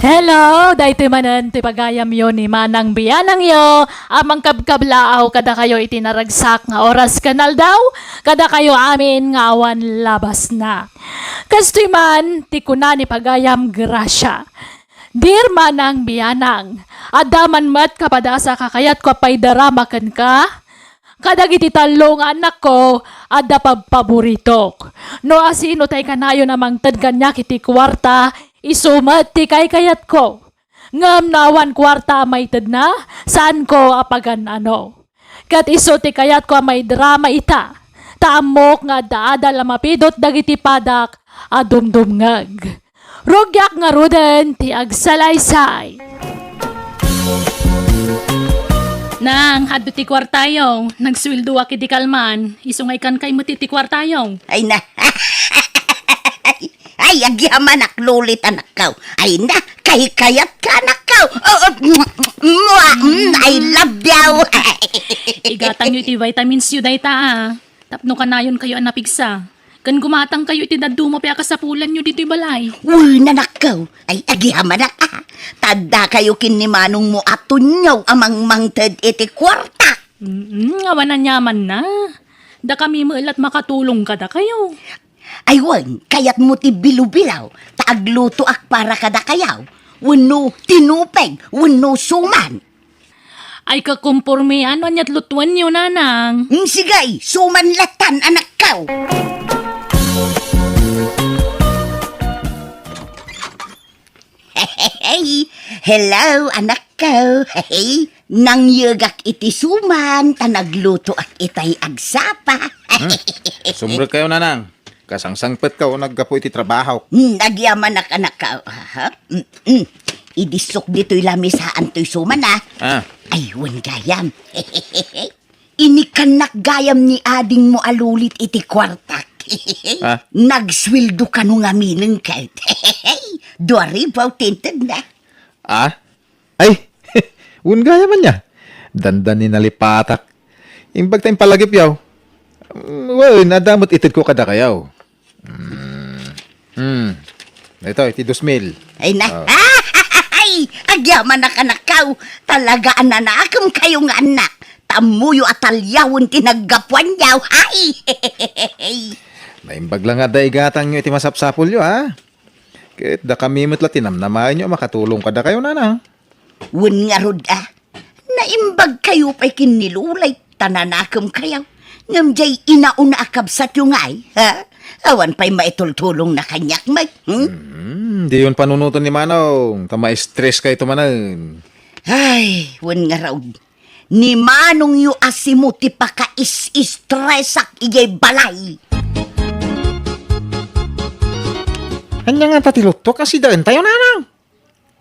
Hello, daytoy manan ti pagayam yo ni manang biyanang yo. Amang kabkablaaw kada kayo itinaragsak nga oras kanal daw. Kada kayo amin nga awan labas na. Kastoy man ti kuna ni pagayam grasya. Dear manang biyanang, adaman mat kapadasa kakayat ko pay daramakan ka. Kadagiti talong anak ko, ada pagpaboritok. No asino tay kanayo namang tadganya kiti kwarta, isumat ti kay kayat ko. Ngam nawan kwarta may tad na, saan ko apagan ano. Kat iso ti kayat ko may drama ita. Taamok nga daada lamapidot dagiti padak, adumdumngag. Rugyak nga ruden ti agsalaysay. Nang hadto ti kwartayo, nagswildo aki di kalman, isungay kan kay mo ti kwartayo. Ay na. Ay, agyaman lulit anak kaw. Ay na, kayat ka anak kaw. I love you. Igatang yu ti vitamins yu dayta Tapno kanayon kayo anapigsa. Kan gumatang kayo iti dadumo pa kasapulan yu dito balay. Uy, nanak kaw. Ay, agyaman na ka. Tada kayo kinimanong mo atunyaw amang mangted iti kwarta. Awan na nyaman na. Da kami maalat makatulong kada kayo. Aywan, kayat mo ti bilubilaw, taagluto ak para kada kayaw. Wano tinupeg, wano suman. Ay kakumpurme ano nyat lutuan nyo nanang. Sigay, suman latan anak kaw. Hey, hello anak ko. Hey, nang yugak iti suman, tanagluto ak itay agsapa. Sumrot kayo, nanang. Kasangsangpet ka o naggapo iti trabaho. Nagyaman ak anak ka. Idisok dito'y lamisaan to'y suman Ay, wan gayam. Inikanak gayam ni ading mo alulit iti kwartak. Nagswildo ka nung aminang ka. Duwari baw tinted na. Ay, ungaya man niya. Dandan ni nalipatak. Imbag tayong palagip yaw. Well, nadamot itid ko kada kayaw. Ito, iti 2,000. Ay na. Ay, agyaman na kanakaw. Talaga ananakam kayong anak. Tamuyo at alyawon tinaggapuan yaw. Ay, Naimbag lang nga daigatang nyo iti masapsapol yo, Kahit da kami matla tinamnamayan nyo, makatulong kada kayo, nanang. Wun nga rod naimbag kayo pa'y kinilulay. Tananakam kayaw. Ngam jay inauna akabsat yung ay, Awan pa'y maitultulong na kanyak, may. Di yun panunutan ni Manong. Tama-stress kayo tumanan. Ay, wun nga raw. Ni Manong yu asimuti pa ka is-stressak iyay balay. Kanya nga patiluto kasi daan tayo, nanang.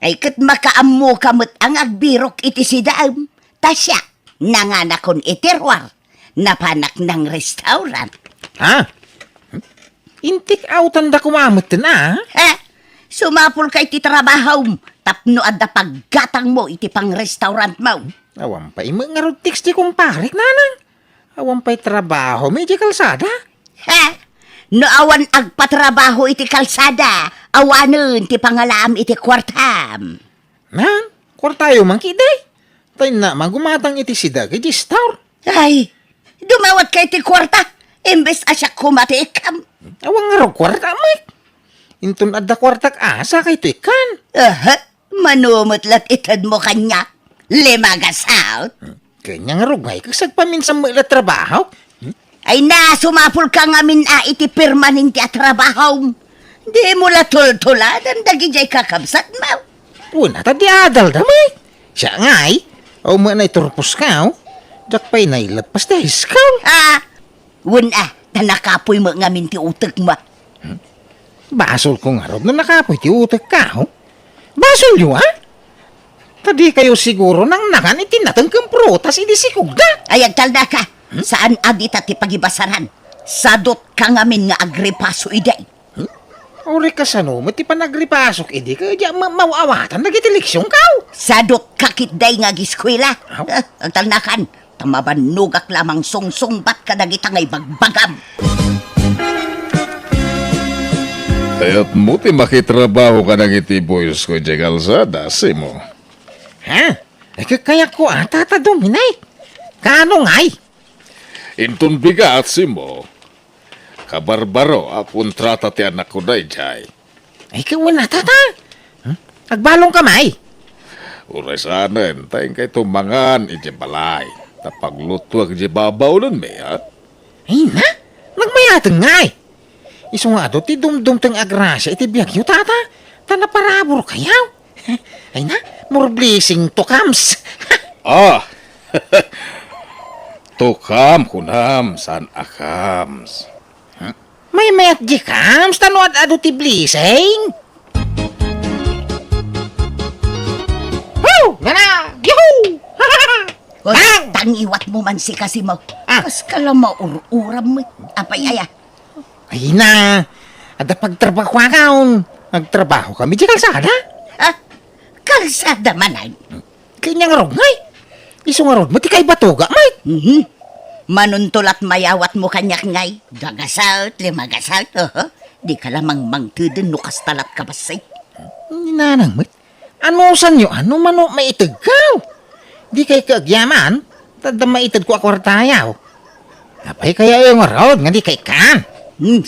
Ay kat makaammo kamot ang agbirok iti si daam. Tasya, nanganakon itirwar. Napanak ng restaurant. Intik outan da kumamot na, Sumapol ka iti trabaho. Tapno adda paggatang mo iti pang restaurant mo. Awan pa imang nga tiks di kumparik, nanang. Awan pa'y trabaho, medyo kalsada. No awan agpatrabaho iti kalsada. Awanon ti pangalam iti kwartam. Man, kwartayo man kiday. Tayo na magumatang iti sidag iti store. Ay, dumawat ka iti kwarta. Imbes asya kumatikam. Awang nga raw kwarta, Mike. Intun adda kwartak asa kay tikan. Manumutlat itad mo kanya. Limagas out. Kanya nga raw, Mike. Kasagpaminsan mo ila trabaho. Ay na, sumapul ka ngamin iti permanente at trabaho. Di mo la tultuladan dagi jay kakabsat mo. Una ta di adal da, Mike. Siya nga ay. O mo na iturpos ka, Dak pa'y nailapas da iskaw. Wuna, tanakapoy mo ngamin ti utek mo. Basol ko nga raw na nakapoy ti utek ka, Basol nyo, Tadi kayo siguro nang nakan itinatang kang prutas idi sikugda. Ay, agtalda ka. Saan adita ti pagibasaran? Sadot ka ngamin nga agripaso iday. Uri ka sa no, mati pa nagripasok, idi ka di mawawatan nagitiliksyon ka. Sadot kakitday nga giskwela. Agtalnakan, tamabanugak lamang sungsung bat ka dagita ngay bagbagam. Kaya't mo ti makitrabaho ka ng iti boys ko di kalsada, Simo. Ha? Kaya ko tata Dominic. Kano ngay? Intun bigat, Simo. Kabarbaro, kontrata ti anak ko na jay. Ikaw na tata. Agbalong kamay. Uray sanen, tayong kay tumangan iti balay. Tapagluto ag di babaw nun may, ha? Ay na, nagmayatang ngay. Iso nga do, ti dumdum tang agrasya, iti biyagyo tata. Tanaparabor kayaw. Ay na, more blessing to comes. Ah! Tukam kunam san akams. May mayat di comes, tanwad ado ti blessing. Woo! Gana! Yuhuu! Bang! Tangiwat mo man si kasi mo. Ah. Kas ka lang maururam mo. Apay aya. Ay na, ada pagtrabaho ka. Nagtrabaho kami di kalsada. Ha? Kalsada manan. Kanya nga rog ngay. Iso nga rog, mati kay batuga, may. Manuntulat mayawat mo kanyak ngay. Gagasalt, limagasalt. Di ka lamang mangtudin no kastalat ka basay. Nanang, may. Ano san nyo? Ano mano maitag ka? Di kay kaagyaman. Tada maitag ko akwartayaw. Apay kaya yung rod, nga di kay kan.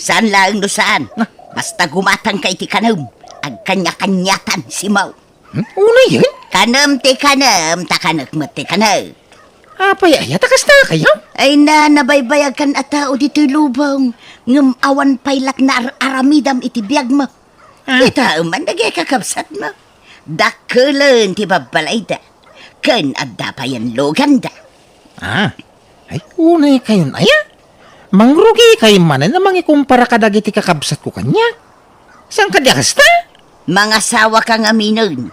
Saan lang no saan? Basta gumatang kay ti kanam. Ag kanya-kanyatan si Mau. Una yun? Kanam ti kanam, takanak mo ti kanam. Apay ay, takas na kayo. Ay na nabaybayag kan at tao dito lubong. Ngam awan paylat na aramidam iti biyag mo. Ita man nagay kakabsat mo. Dakulan ti babalay da. Kan adda pa yan logan da. Ay, unay kayo na ya. Mangrugi kayo man na mangikumpara kadagiti kakabsat ko kanya. Saan ka diakas ta? Mga sawa kang aminon.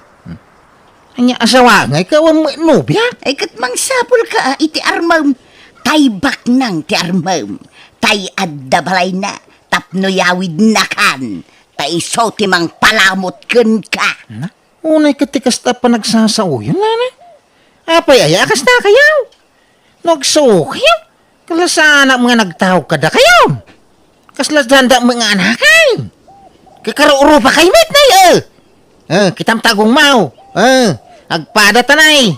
Anya asawa nga ikaw ang nobya. Ay kat mangsapol ka iti armam. Tay baknang ti armam. Tay adda balay na. Tapno yawid na kan. Tay so ti mang palamot ken ka. Unay katikas ta pa nagsasauyo na na. Apay ay, akas na kayaw. Nagsuo kayo. Kalasana mga nagtawag kada kayo. Kaslasanda mga anakay. Kakarooro pa kayo met na yun. Kitam tagong mau. Agpada tanay.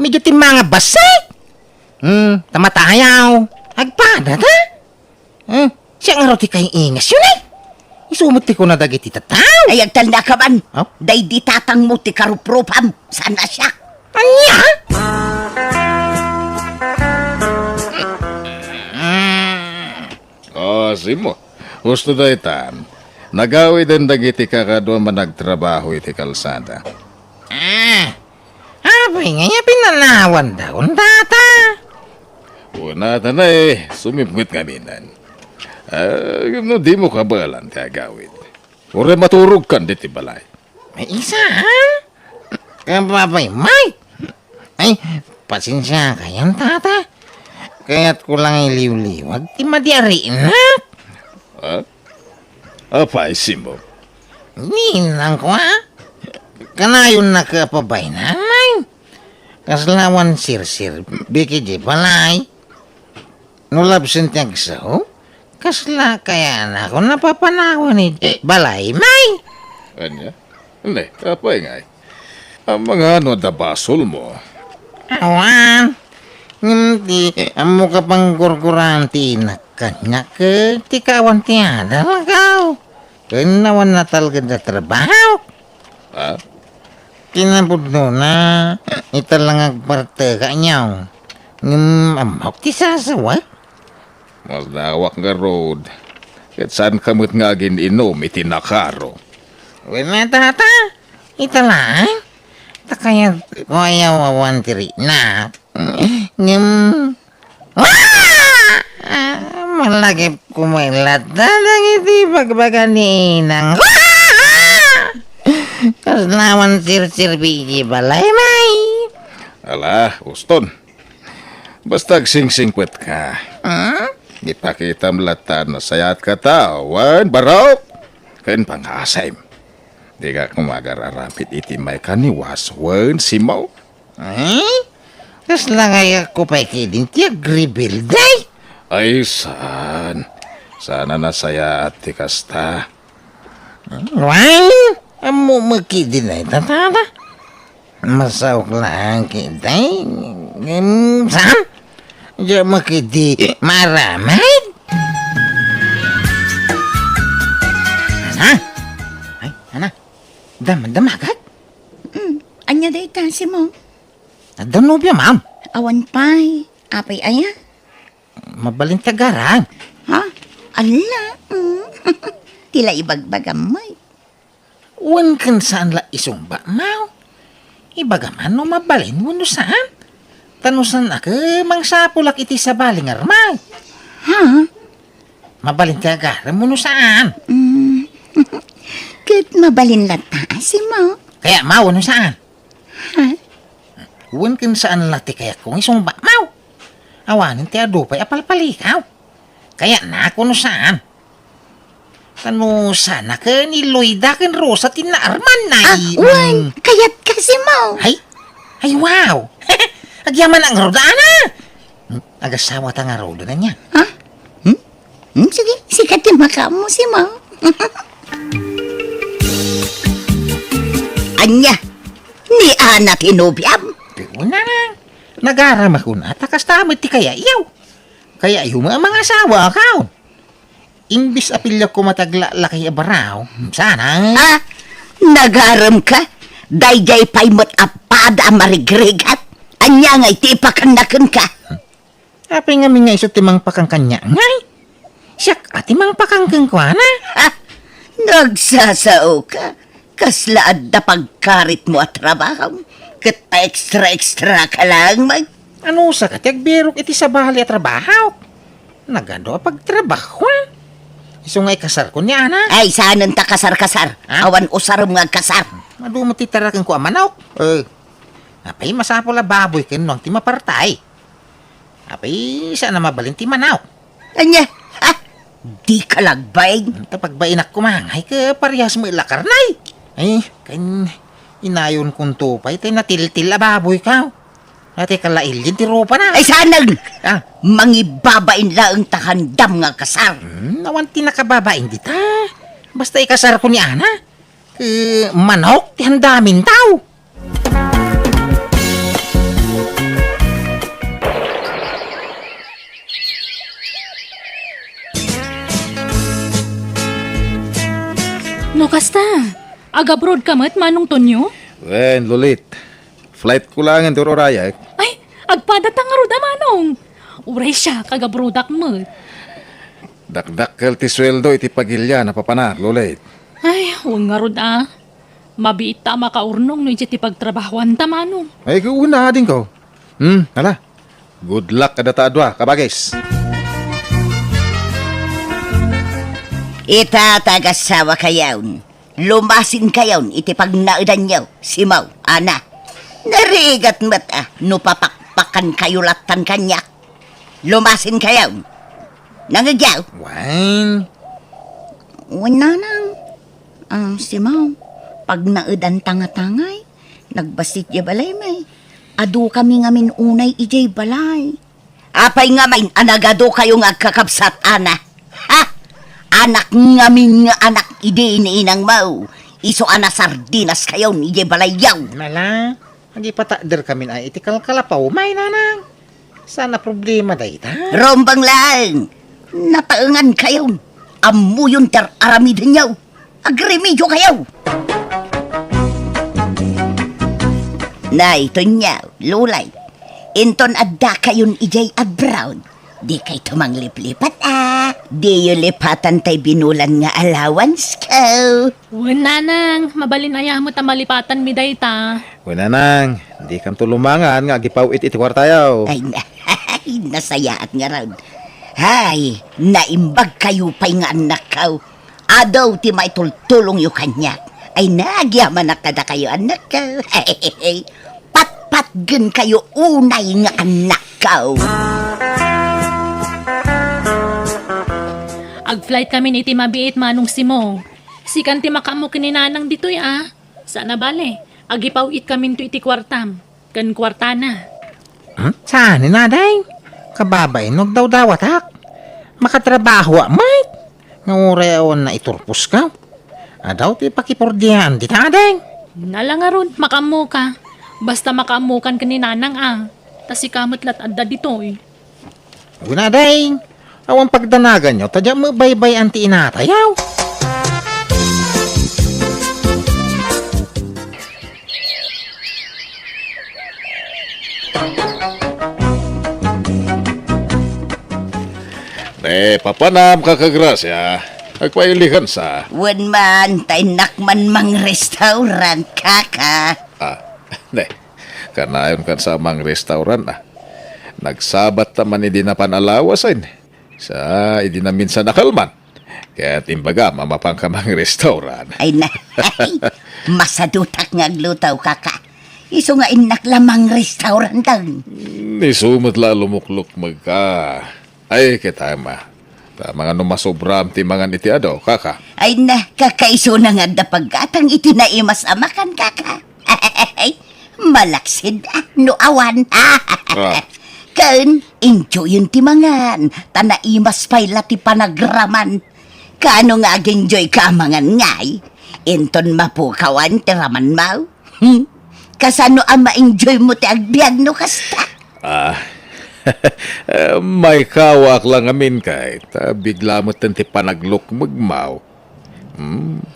Medyo ti mga basay. Tamatayaw. Agpada ta. Siya nga roti kayo ingas yun eh. Isumot ti ko na dagiti tataw. Ay agtanda ka man. Oh? Day di tatang mo ti karupropam. Sana siya. Anya? Simo. Gusto da itan. Nagawi din dagiti kakadwa man nagtrabaho iti kalsada. Apay nga niya pinanawan daw tata. Una na sumipngit kami nan. No, di mo kabalan ti agawid. Ure maturog kan diti balay. May isa ha? Kapapay, Mike. Ay, pasensya kayong tata. Kaya't ko lang iliw-liwag. Di madiari na. Apay, Simo. Ninang ko ha? Kanayon na kapabay na, Mike. Kaslawan sir-sir. Biki di balay. Nulabsin tiyag sao. Kasla kaya na ako napapanawan ni balay, Mike. Anya? Hindi, apay nga. Ang mga ano da basol mo. Awan. Hindi, amo ka pang gurguranti na kanya ke tikawan tiada lagaw. Kenawan na talaga na trabaho. Ha? Kinabudno na italang agparte kanyaw. Amok ti sasawa. Mas nawak nga road. Kat saan kamot nga inom iti nakaro. Wala tata. Italang. Takaya ko ayaw awan tiri na. Malagip kumilat na lang iti bagbaga ni Inang. Kaslawan sir-sir biji balay may. Ala, Uston. Basta sing-singkwet ka. Ipakita mlatan na sayat ka tawan, baraw. Ken pangasay. Di ka kumagararapit iti may kaniwas, wen simaw. Kasla kaya ko pa ikidin ti agribil day. Ay, saan? Sana nasaya at tikasta. Why? Amo makidi na tatada. Masawak lang kita. Saan? Diyan makidi maramay. Ana? Ay, ana. Damagat? Anya day ta si mo. Adano biya, ma'am? Awan pay. Apay aya. Mabalin tagarang. Ha? Ala. Tila ibagbagamay. Wan kan saan la isumba, mau. Ibagaman no mabalin mo no saan? Tanusan ako, mangsapulak iti sa baling armay. Ha? Mabalin tagarang mo no saan? Kat mabalin lata si mo. Kaya mau no saan? Ha? Wan kan saan lati kaya kung isumba, mau. Awanin ti adupay apalpalikaw. Kaya na ako no saan? Tanu sana ka ni Loida kan Rosa tinaarman na Wan, kayat kasi mo. Ay wow! Agyaman ang rodana! Agasawa ta nga rodo na niya. Ha? Sige, sikat yung maka mo si mo. Anya, ni anak inubyam. Pero na lang. Nagarama ko na takas tamit ti kaya iyaw. Kaya yung mga asawa ka. Imbis apilya ko mataglalaki abaraw. Sana. Ah, nagaram ka? Dayjay pay mo't apada marigrigat. Anya ngay ti ipakanakan ka. Apay nga nga iso timang pakangkanya ngay. Siyak atimang pakangkang ko na. Ha? Nagsasao ka? Kaslaad na pagkarit mo at trabaho. Kat extra ka lang mag... Ano sa katyag birok iti sa bahali at trabaho? Nagado pagtrabaho. Iso nga'y kasar ko niya na. Ay, saanan ta kasar-kasar? Ha? Awan usar mga kasar. Madu mo titarakan ko amanok. Apay masapol la baboy ken nung ti mapartay. Apay sana mabalin ti manaw. Anya, ha? Di ka lagbay. Tapag bainak kumangay ka parehas mo ilakarnay. Ay, kan inayon kong tupay tay natiltil la baboy ka. Ate kalailin ti ropa na. Ay, sanag! Ah, Mangibabain lang tahandam nga kasar. nawan ti nakababain dita. Basta ikasar ko ni Ana. Manok ti handamin tao. No kasta, aga-abroad ka mat manong Tonyo? Wen, Lulit. Flight ko lang ang Raya. Ay, agpadatang nga ruda manong. Uray siya, kagabrodak mo. Dakdakkel ti sweldo iti pagilya na papanak, Lulit. Ay, huwag nga ruda. Mabiit ta makaurnong no iti pagtrabahuan ta manong. Ay, kuuna din ko. Hala. Good luck kada taadwa, kabagis. Ita tagasawa kayawn. Lumasin kayawn iti pagnaudan niyo. Simaw, ana. Narigat mata, no papakpakan kayo latan kanyak. Lumasin kayawn. Nangagyaw. Wine. Wala nang. Simaw, pag naudan tanga-tangay, nagbasit ya balay may. Adu kami ngamin unay ijay balay. Apay nga may anagado kayo nga kakabsat, ana. Ha? Anak ngamin nga anak ide ni inang mau. Iso ana sardinas kayo ni ijay balayaw. Mala. Agi patakder kami ay iti kalkalapaw. May nanang. Sana problema da ita. Rombang lang. Nataengan kayo. Amu yung aramidin niyo. Agremidyo kayo. Na ito niya, lulay. Inton adda kayon ijay abroad. Di kay tumang liplipat Di yung lipatan tay binulan nga allowance ko. Wala nang, mabalin ayaw mo ta malipatan mi dayta. Wala nang, di kam tulumangan nga gipawit iti kwartayaw. Ay, nasayaat nga raw. Hay, naimbag kayo pa'y nga anak ko. Adaw ti may tultulong yung kanya. Ay, nagyaman na kada kayo anak ko. Pat-patgan kayo unay nga anak ko. Ag-flight kami ni iti mabiit manong Simong. Sikan ti makamo kininanang ditoy Sana bale, agipawit kami to iti kwartam. Kan kwartana. Saan na day? Kababay, daw dawatak. Makatrabaho mate. Nga ureon na iturpos ka. Adaw ti pakipordyan, ti taday. Nala nga ron, makamu ka. Basta makaamukan ka ni nanang Tas ikamot lat adda dito eh. Unaday, awan pagdanagan nyo, tadya mo baybay anti inatayaw. Papanam kakagrasya. Agpailihan sa... Wan man, tainak man mang restaurant, kaka. Kanayon kan sa mang restaurant Nagsabat naman hindi na panalawasan. Sa hindi na minsan nakalman. Kaya timbaga, mamapang ka mang restaurant. Ay na, masadutak nga glutaw, kaka. Iso nga inak lamang restaurant lang. Ni sumot la lumuklok magka. Ay, kitama. Mga numasobram ti mga niti ado, kaka. Ay na, kakaiso na nga da pagkatang itinaimas amakan, kaka. Ay, malaksid, no awan. Kaun, enjoy yung timangan. Tanaimas pa'y lati panagraman. Kaano nga enjoy ka amangan ngay? Inton mapukawan tiraman mau? Kasano ang ma-enjoy mo ti agbiag no kasta? May kawak lang amin kahit bigla mo tanti panaglok magmaw.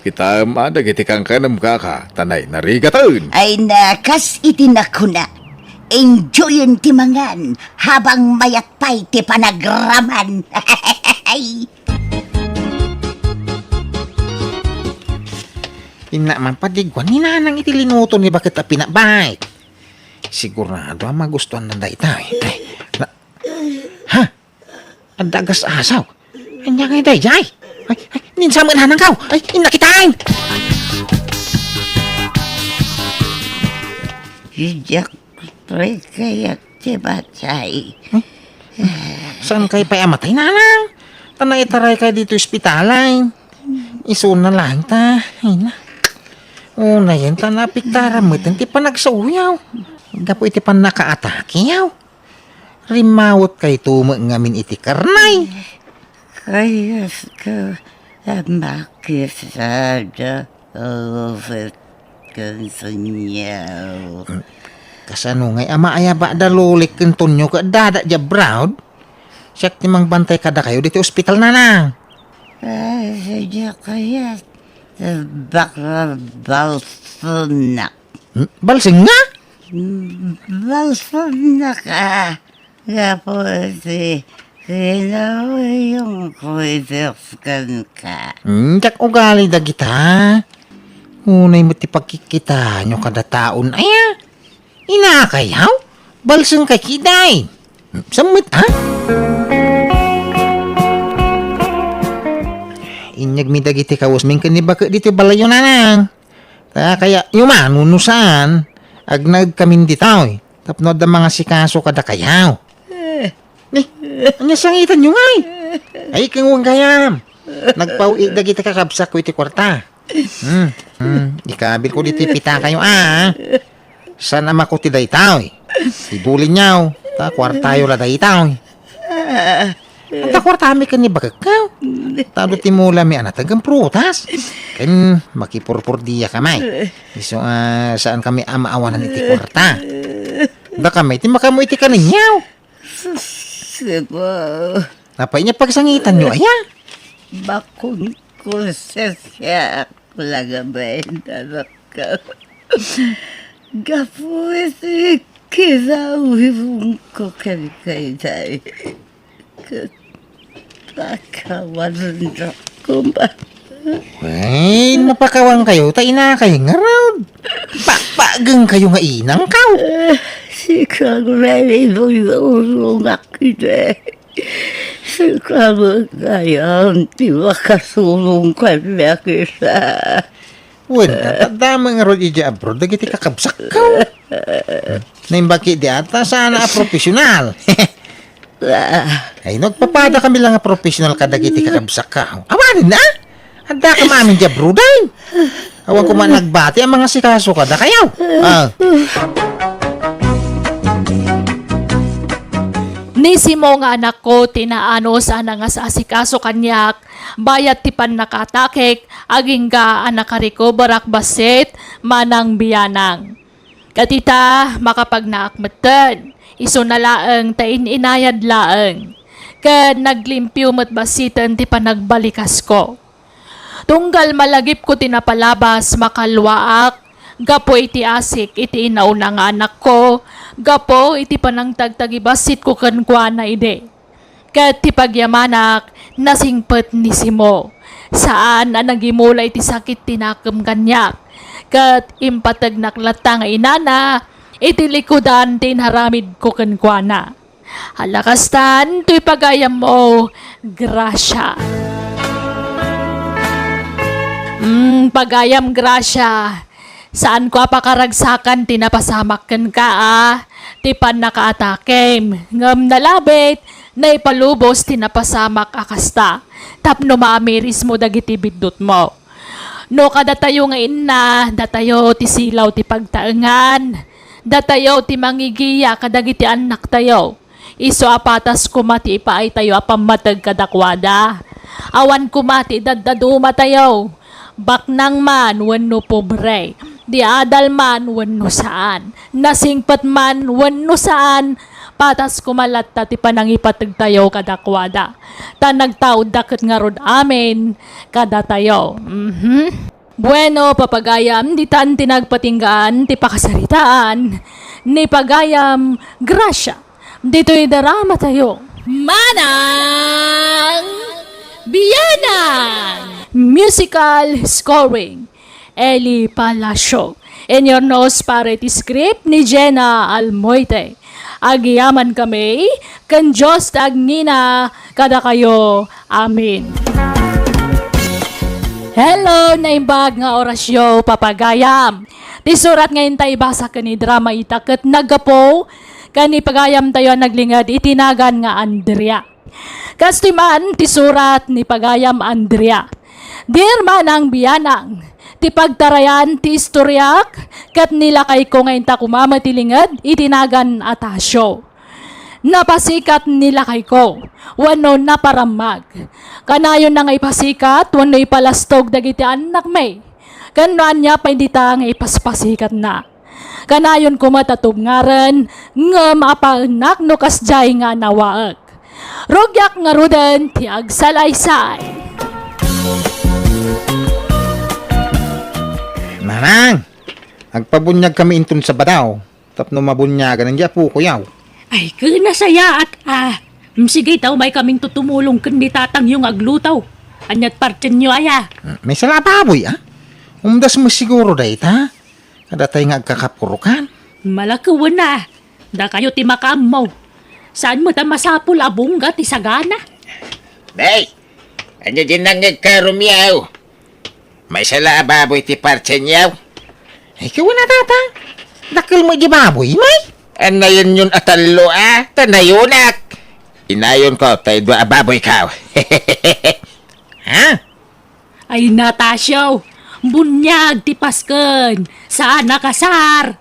Kita ada kiti kang kanam kaka, tanay narigatan. Ay nakas itinakuna. Enjoy yung timangan habang mayat pa'y ti panagraman. Ina man padigwan, ni nanang itilinuto ni bakit pinabay. Sigurado ang magustuhan ng daitay. Ha? Ang dagas asaw. Anya ngay dayjay. Ay, ninsa mo nanang kaw. Ay, inakitain. Hijak pre kayak tibatay. Saan kay payamatay nanang? Tanay taray kay dito ospitalay. Iso na lang ta. Ay na. Una yan, tanapik mo iti pa nagsauyaw. Gapo iti pa nakaatake yaw. Rimawot kay tumo ngamin iti karnay. Kayas ka makisada over kansanyaw. Kasano ngay ama aya ba dalulik kentonyo ka dada ja brown? Siyak timang bantay kada kayo dito ospital na. Ay, sadya kaya bakla balsunak. Balsing nga? Balsunak Gapo si sino yung kuisaskan ka. Jak ugali da kita. Unay mo ti pagkikita nyo kada taon. Aya, inakayaw? Balsing kay kiday. Samit ha? Inyag mi dagiti kawusming kanibaka dito balayo nanang. Kaya yumanunusan. Ag nagkamin ditaw eh. Tapno da mga sikaso kada kayaw. Anya sangitan nyo ngay. Ay kang kayam. Nagpawi dagiti kakabsak ko iti kwarta. Ikabil ko dito pita kayo Sana makuti day tao eh. Ibulin nyaw. Ta kwartayo la day tao eh. Ang takwartami ka ni bagakaw. Tado timula mi anatagang prutas. Kan makipurpur diya kamay. So saan kami amaawanan iti kwarta. Da kami ti makamu iti kaninyaw. Sibo, Napay niya pagsangitan nyo aya. bakun ko sasya lagabay na ka. Gapo iti kinawin ko kay day. Pakawalan na ko ba? Ay, napakawang kayo, ta ina kayo nga raw. Papagang kayo nga inang kaw. Si Kagray mo yung akide. Si Kagray di makasulong kanya kisa. Wala, tadama nga ron ija abroad, dagiti kakabsak kaw. Naimbaki di ata, sana profesional. Ay, nagpapada kami lang nga profesional kadagiti kakabsak kaw. Awanin na! Handa ka mamin di abroad ay. Awan ko man nagbati ang mga sikaso kada kayaw. Nisi mo nga anak ko, tinaano sana nga sa asikaso kanyak. bayat ti pan nakatakek, aging ka anakarikobarak basit, manang biyanang. Katita, makapag naakmatan, iso na laeng tain inayad laeng. Kad naglimpyo mo't basitan ti panagbalikas ko. Tunggal malagip ko tinapalabas makalwaak, gapo iti asik iti inauna nga anak ko, gapo iti panang tagtagibasit ko kankwa na ide. Kat ti pagyamanak, nasingpet ni Simo, saan ang nagimula iti sakit tinakam kanyak. Kat impatag naklata nga inana, iti likudan tinharamid ko kankwa na. Halakastan, to'y pagayam mo, grasya. Pagayam grasya. Saan ko apakaragsakan tinapasamakan ka ti pan nakaatakem. Ngam nalabit, na ipalubos tinapasamak akasta. Tapno maamiris mo dagiti bidot mo. No kadatayo nga ina, datayo ti silaw ti pagtaengan. Datayo ti mangigiya kadagiti anak tayo. Iso apatas kumati ipaay tayo apamatag kadakwada. Awan kumati daddaduma tayo. Baknang man wenno pobre. Di adal man wenno saan. Nasingpat man wenno saan. Patas kumalat ti panangipatag tayo kadakwada. Ta nagtaod daket nga rod amin kada tayo. Bueno, papagayam, di tan tinagpatinggaan, ti pakasaritaan, ni pagayam, grasya. Dito'y darama tayo. Manang Biyanang! Musical scoring, Eli Palacio. In your nose parity script ni Jenna Almoite. Agiyaman kami, kan Diyos tagnina, kada kayo. Amin. Hello, naimbag nga orasyo, papagayam. Ti surat ngayon tayo basa ka ni drama itaket nagapo, kani pagayam tayo naglingad itinagan nga Andrea. Kastiman, ti surat ni pagayam Andrea. Dear Manang Biyanang, ti pagtarayan ti istoryak, kat nilakay ko ngayon ta kumamatilingad itinagan atasyo. Napasikat nilakay ko, wano naparamag. Kanayon na nga ipasikat, wano ipalastog dagiti anak may. Kanuan niya pa hindi ta nga ipaspasikat na. Kanayon kumatatub nga rin, nga maapanak no kasjay nga nawaag. Rogyak nga ruden ti agsalaysay. Manang, agpabunyag kami inton sa badaw. Tapno mabunyagan ang po kuyaw. Ay, kinasaya at sige taw may kaming tutumulong kundi tatang yung aglutaw. Anyat partin nyo aya. May salababoy Umdas mo siguro dahit Kada tayo nga agkakapurukan. Malakawan na. Da kayo ti makamaw. Saan mo ta masapul abungga ti sagana? Bay, ano din nang nagkarumiyaw? May salababoy ti partin yaw? Ikaw na tata. Dakil mo di baboy, may? Anayon yun atalo tanayunak. Inayon ko, tayo doa baboy ka. Ha? Ay Natasyaw, bunyag ti pasken. Saan nakasar?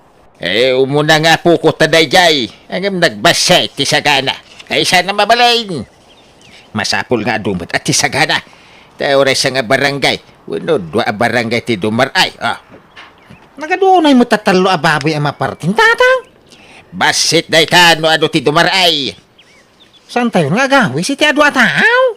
Umuna nga po ko tadayjay. Ang nagbasay ti sagana. Ay sana mabalain. Masapul nga dumot at ti sagana. Tayo rin sa nga barangay. Uno, doa barangay ti dumaray. Nagadunay mo tatalo baboy ang maparting tatang. Basit day ka, no ano ti dumaray. Saan tayo nga gawi si ti adwa tao?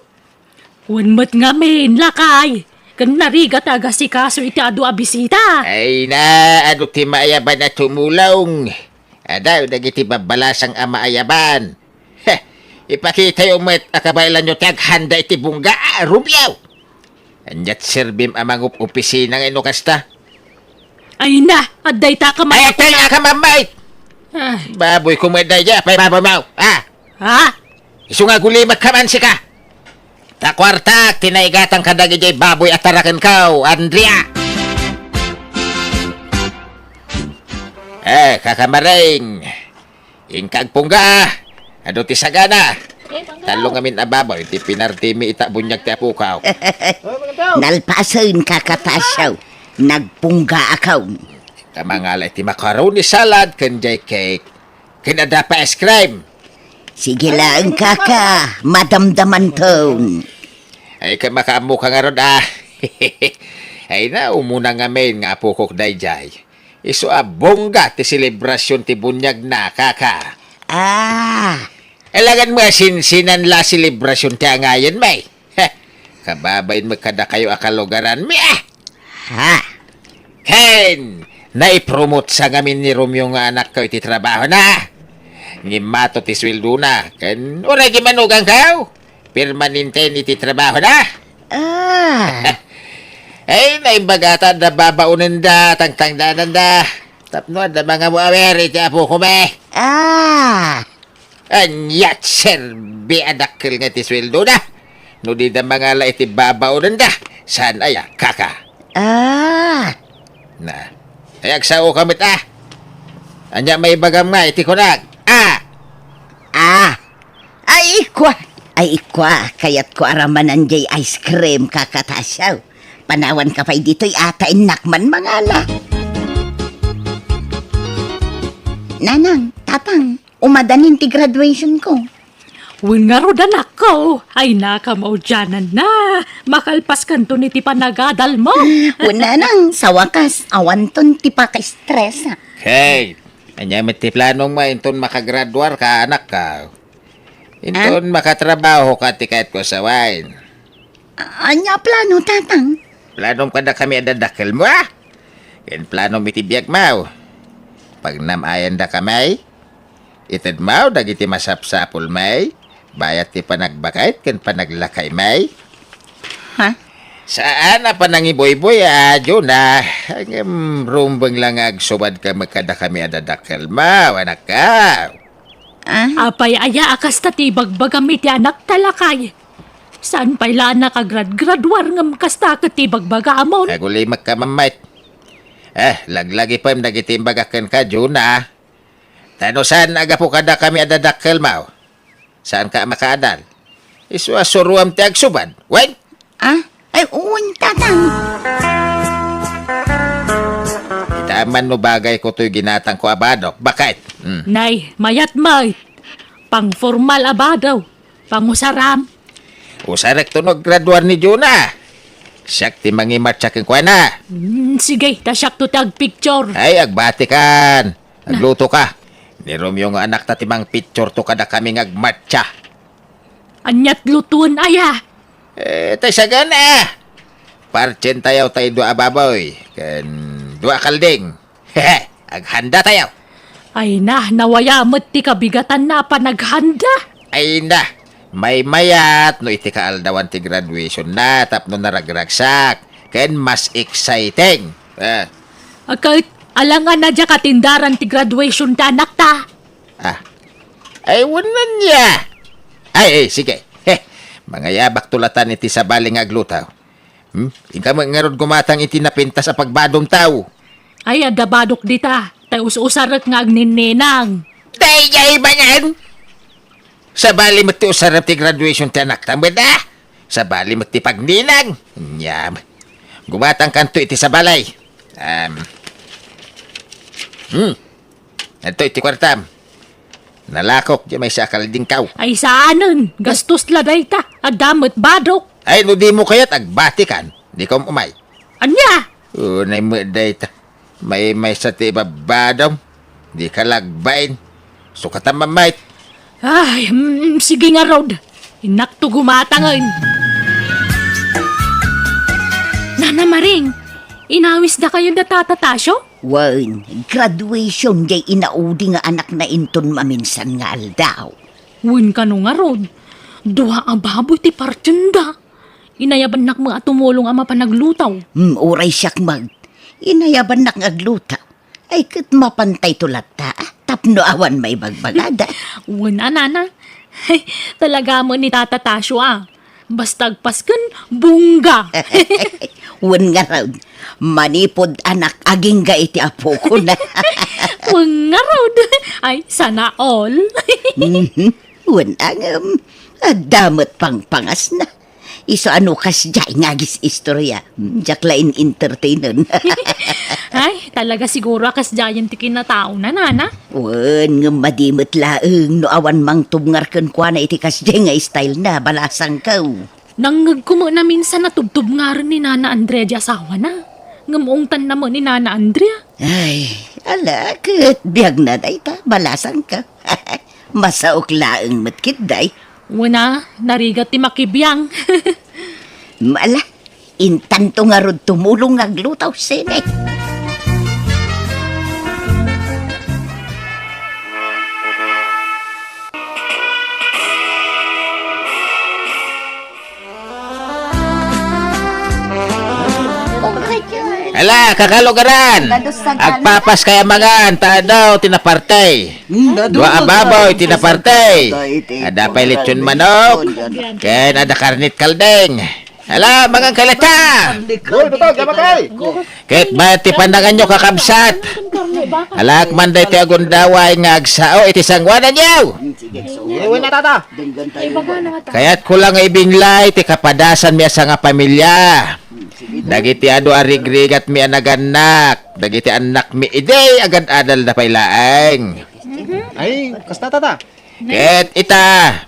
Unmat nga min, lakay. Kan narigat aga si kaso iti adu abisita. Ay na, ano ti maayaban na tumulong. Adaw, nagiti babalasang maayaban. Heh, ipakita yung met akabaylan nyo taghanda iti bungga, rubyaw. Anyat sirbim amang opisina ng inukasta. Ay na, aday ta ka Ay, atay nga ka mamay! Ah, Baboy kumaday dya, pay babamaw. ha? Isu nga gulimat ka man sika. Takwartak, tinaigatang kadagi jay baboy at tarakan kaw, Andrea. Kakamaring. Ingkag pungga. Ano ti sagana? Talong amin ababoy, ti pinartimi itabunyag ti apukaw. Nalpasain kakatasyaw. Nagpungga akaw. Kamangalay ti macaroni salad, kanjay cake. Kinada pa ice cream. Sige lang kaka, madamdaman ton. Ay ka makamu ka nga ron Ay na umuna nga main nga apukok dayjay. Iso bongga ti selebrasyon ti bunyag na kaka. Ah, Elagan mo sinsinan la selebrasyon ti angayon may. Kababain mo kada kayo akalugaran mi ha. Ken, naipromote sa ngamin ni Romeo nga anak ko iti trabaho na. Ngimato ti sweldo na. Ken, ura gimanugang kayo. Permanente iti trabaho na. Ah, Ay, naibagata na babaunan da, tangtangdanan da. Tapno, da mga muawer, iti apo ko me. ah. Anyat, sir, biadakil nga ti sweldo na. No di da mga la iti babaunan da. Saan aya, kaka? Ah, Na, ay agsao kamit Anya may bagam nga, iti kunag. ah. Ay, ikwa. Kaya't ko aramanan jay ice cream kakatasyaw. Panawan ka pa'y dito'y atain nakman mangala. Nanang, tapang, umadanin ti graduation ko. Wen nga ro anak ko. Ay nakamao dyanan na. Makalpas kanto ni ti panagadal mo. Wala nang, sa wakas, awanton ti pa ka-stress. Hey, anya may ti planong mo, inton makagraduar ka, anak ka. Inton makatrabaho ka, ti kahit ko sa wine. Anya plano, tatang? Planom ka na kami adadakil mo, Ken plano mi ti biag mau. Pag namayan da kamay, itad mau, dagiti masapsapul may, bayat ti panagbakait, ken panaglakay may. Ha? Saan na pa nangiboy-boy, Juna? Ang rumbang lang agsubad ka magkada kami adadakil mau, anak ka. Ah? Apay aya akas ta ti bagbagami ti anak talakay. Saan pa'y la nakagrad-graduar ngam kasta ka ti bagbagamon? Aguli magkamamait. Laglagi pa yung nagitimbagan ka, Juna. Tano saan agapo kada kami adadakil mau? Saan ka makaadal? Isuasuruam ti agsubad. Wen? Ah? Ay, uwan, tatang. Itaman no bagay ko to'y ginatang ko abadok. Bakit? Nay, mayat may. Pang formal abadaw. Pangusaram. Usarek tunog graduar ni Juna. Siyak ti mangimatsak ang kwa na. Sige, tasyak to tag picture. Ay, agbati kan. Agluto ka. Ni Romeo nga anak ta timang picture to kada kaming agmatsa. Anyat lutuan aya. Tay sagana. Parchen tayo tayo dua baboy. Kan dua kalding. Aghanda tayo. Ay na, nawayamot ti kabigatan na panaghanda. Ay na. May mayat no iti kaaldawan ti graduation na tapno naragragsak. Ken mas exciting. Kahit alangan na dya katindaran ti graduation ta anak ta. Ay, wanan niya. Ay, sige. Mga yabak tulatan iti sa baling aglutaw. Ika nga ron gumatang iti napinta sa pagbadong tao. Ay, adabadok dita. Tay us-usarat nga agninenang. Tay ba yan? Sa bali mo ti usarap ti graduation ti anak tamad Sa bali mo ti pagninang. Nyam. Gumatang kanto iti sa balay. Ito iti kwartam. Nalakok di may sakal din kaw. Ay saanan, gastos laday ta. Adamot badok. Ay, no di mo kaya't agbati kan. Di ko umay. Anya? Unay mo day ta. May sa ti babadom. Di ka lagbain. Sukatan mamait. Ay, sige nga Rod. Inakto gumatangan. Nana Maring, inawis na kayo na tatatasyo? Wan, graduation jay inaudi nga anak na inton maminsan nga aldaw. Win ka no nga Rod. Duha ang baboy ti partsenda. Inayaban nak mga tumulong ama panaglutaw. Uray siyak mag. Inayaban nak agluta. Ay kat mapantay tulat ta. Tapno awan may bagbagada. Wala nana. Talaga mo ni tatatasyo Basta agpaskan, bungga. Wan nga raw. Manipod anak aging ga iti apo ko na. Wang nga Rod. Ay, sana all. Wan ang damot pang pangas na. Iso ano kas jay ngagis istorya. Jaklain entertainer. Ay, talaga siguro akas giant ti kinatao na nana. Wan nga madimot laeng no awan mang tubngar ken kwa na iti kas jay nga style na balasang kaw. Nangag ko mo na minsan natubtob nga rin ni Nana Andrea di asawa na. Ngamungtan na mo ni Nana Andrea. Ay, ala, kat biyag na day ta, balasan ka. Masaok laang matkit day. Wana, narigat ti makibiyang. Mala, intanto nga rod tumulong aglutaw sine. Ala, kakalugaran! Agpapas kaya magan, daw tinapartay. Dua ababoy, tinapartay. Ada pa lechon manok. Ken ada karnit kaldeng. Ala, magang kalata! Ket ba ti pandangan nyo kakabsat? Alak man day ti agundaway nga agsao iti sangwanan nyaw. Kaya't kulang ibinglay ti kapadasan mi asa nga pamilya. Dagiti ado arigrigat mi anaganak. Dagiti anak mi ide agad adal na pailaang. Ay, kasta tata. Ket ita.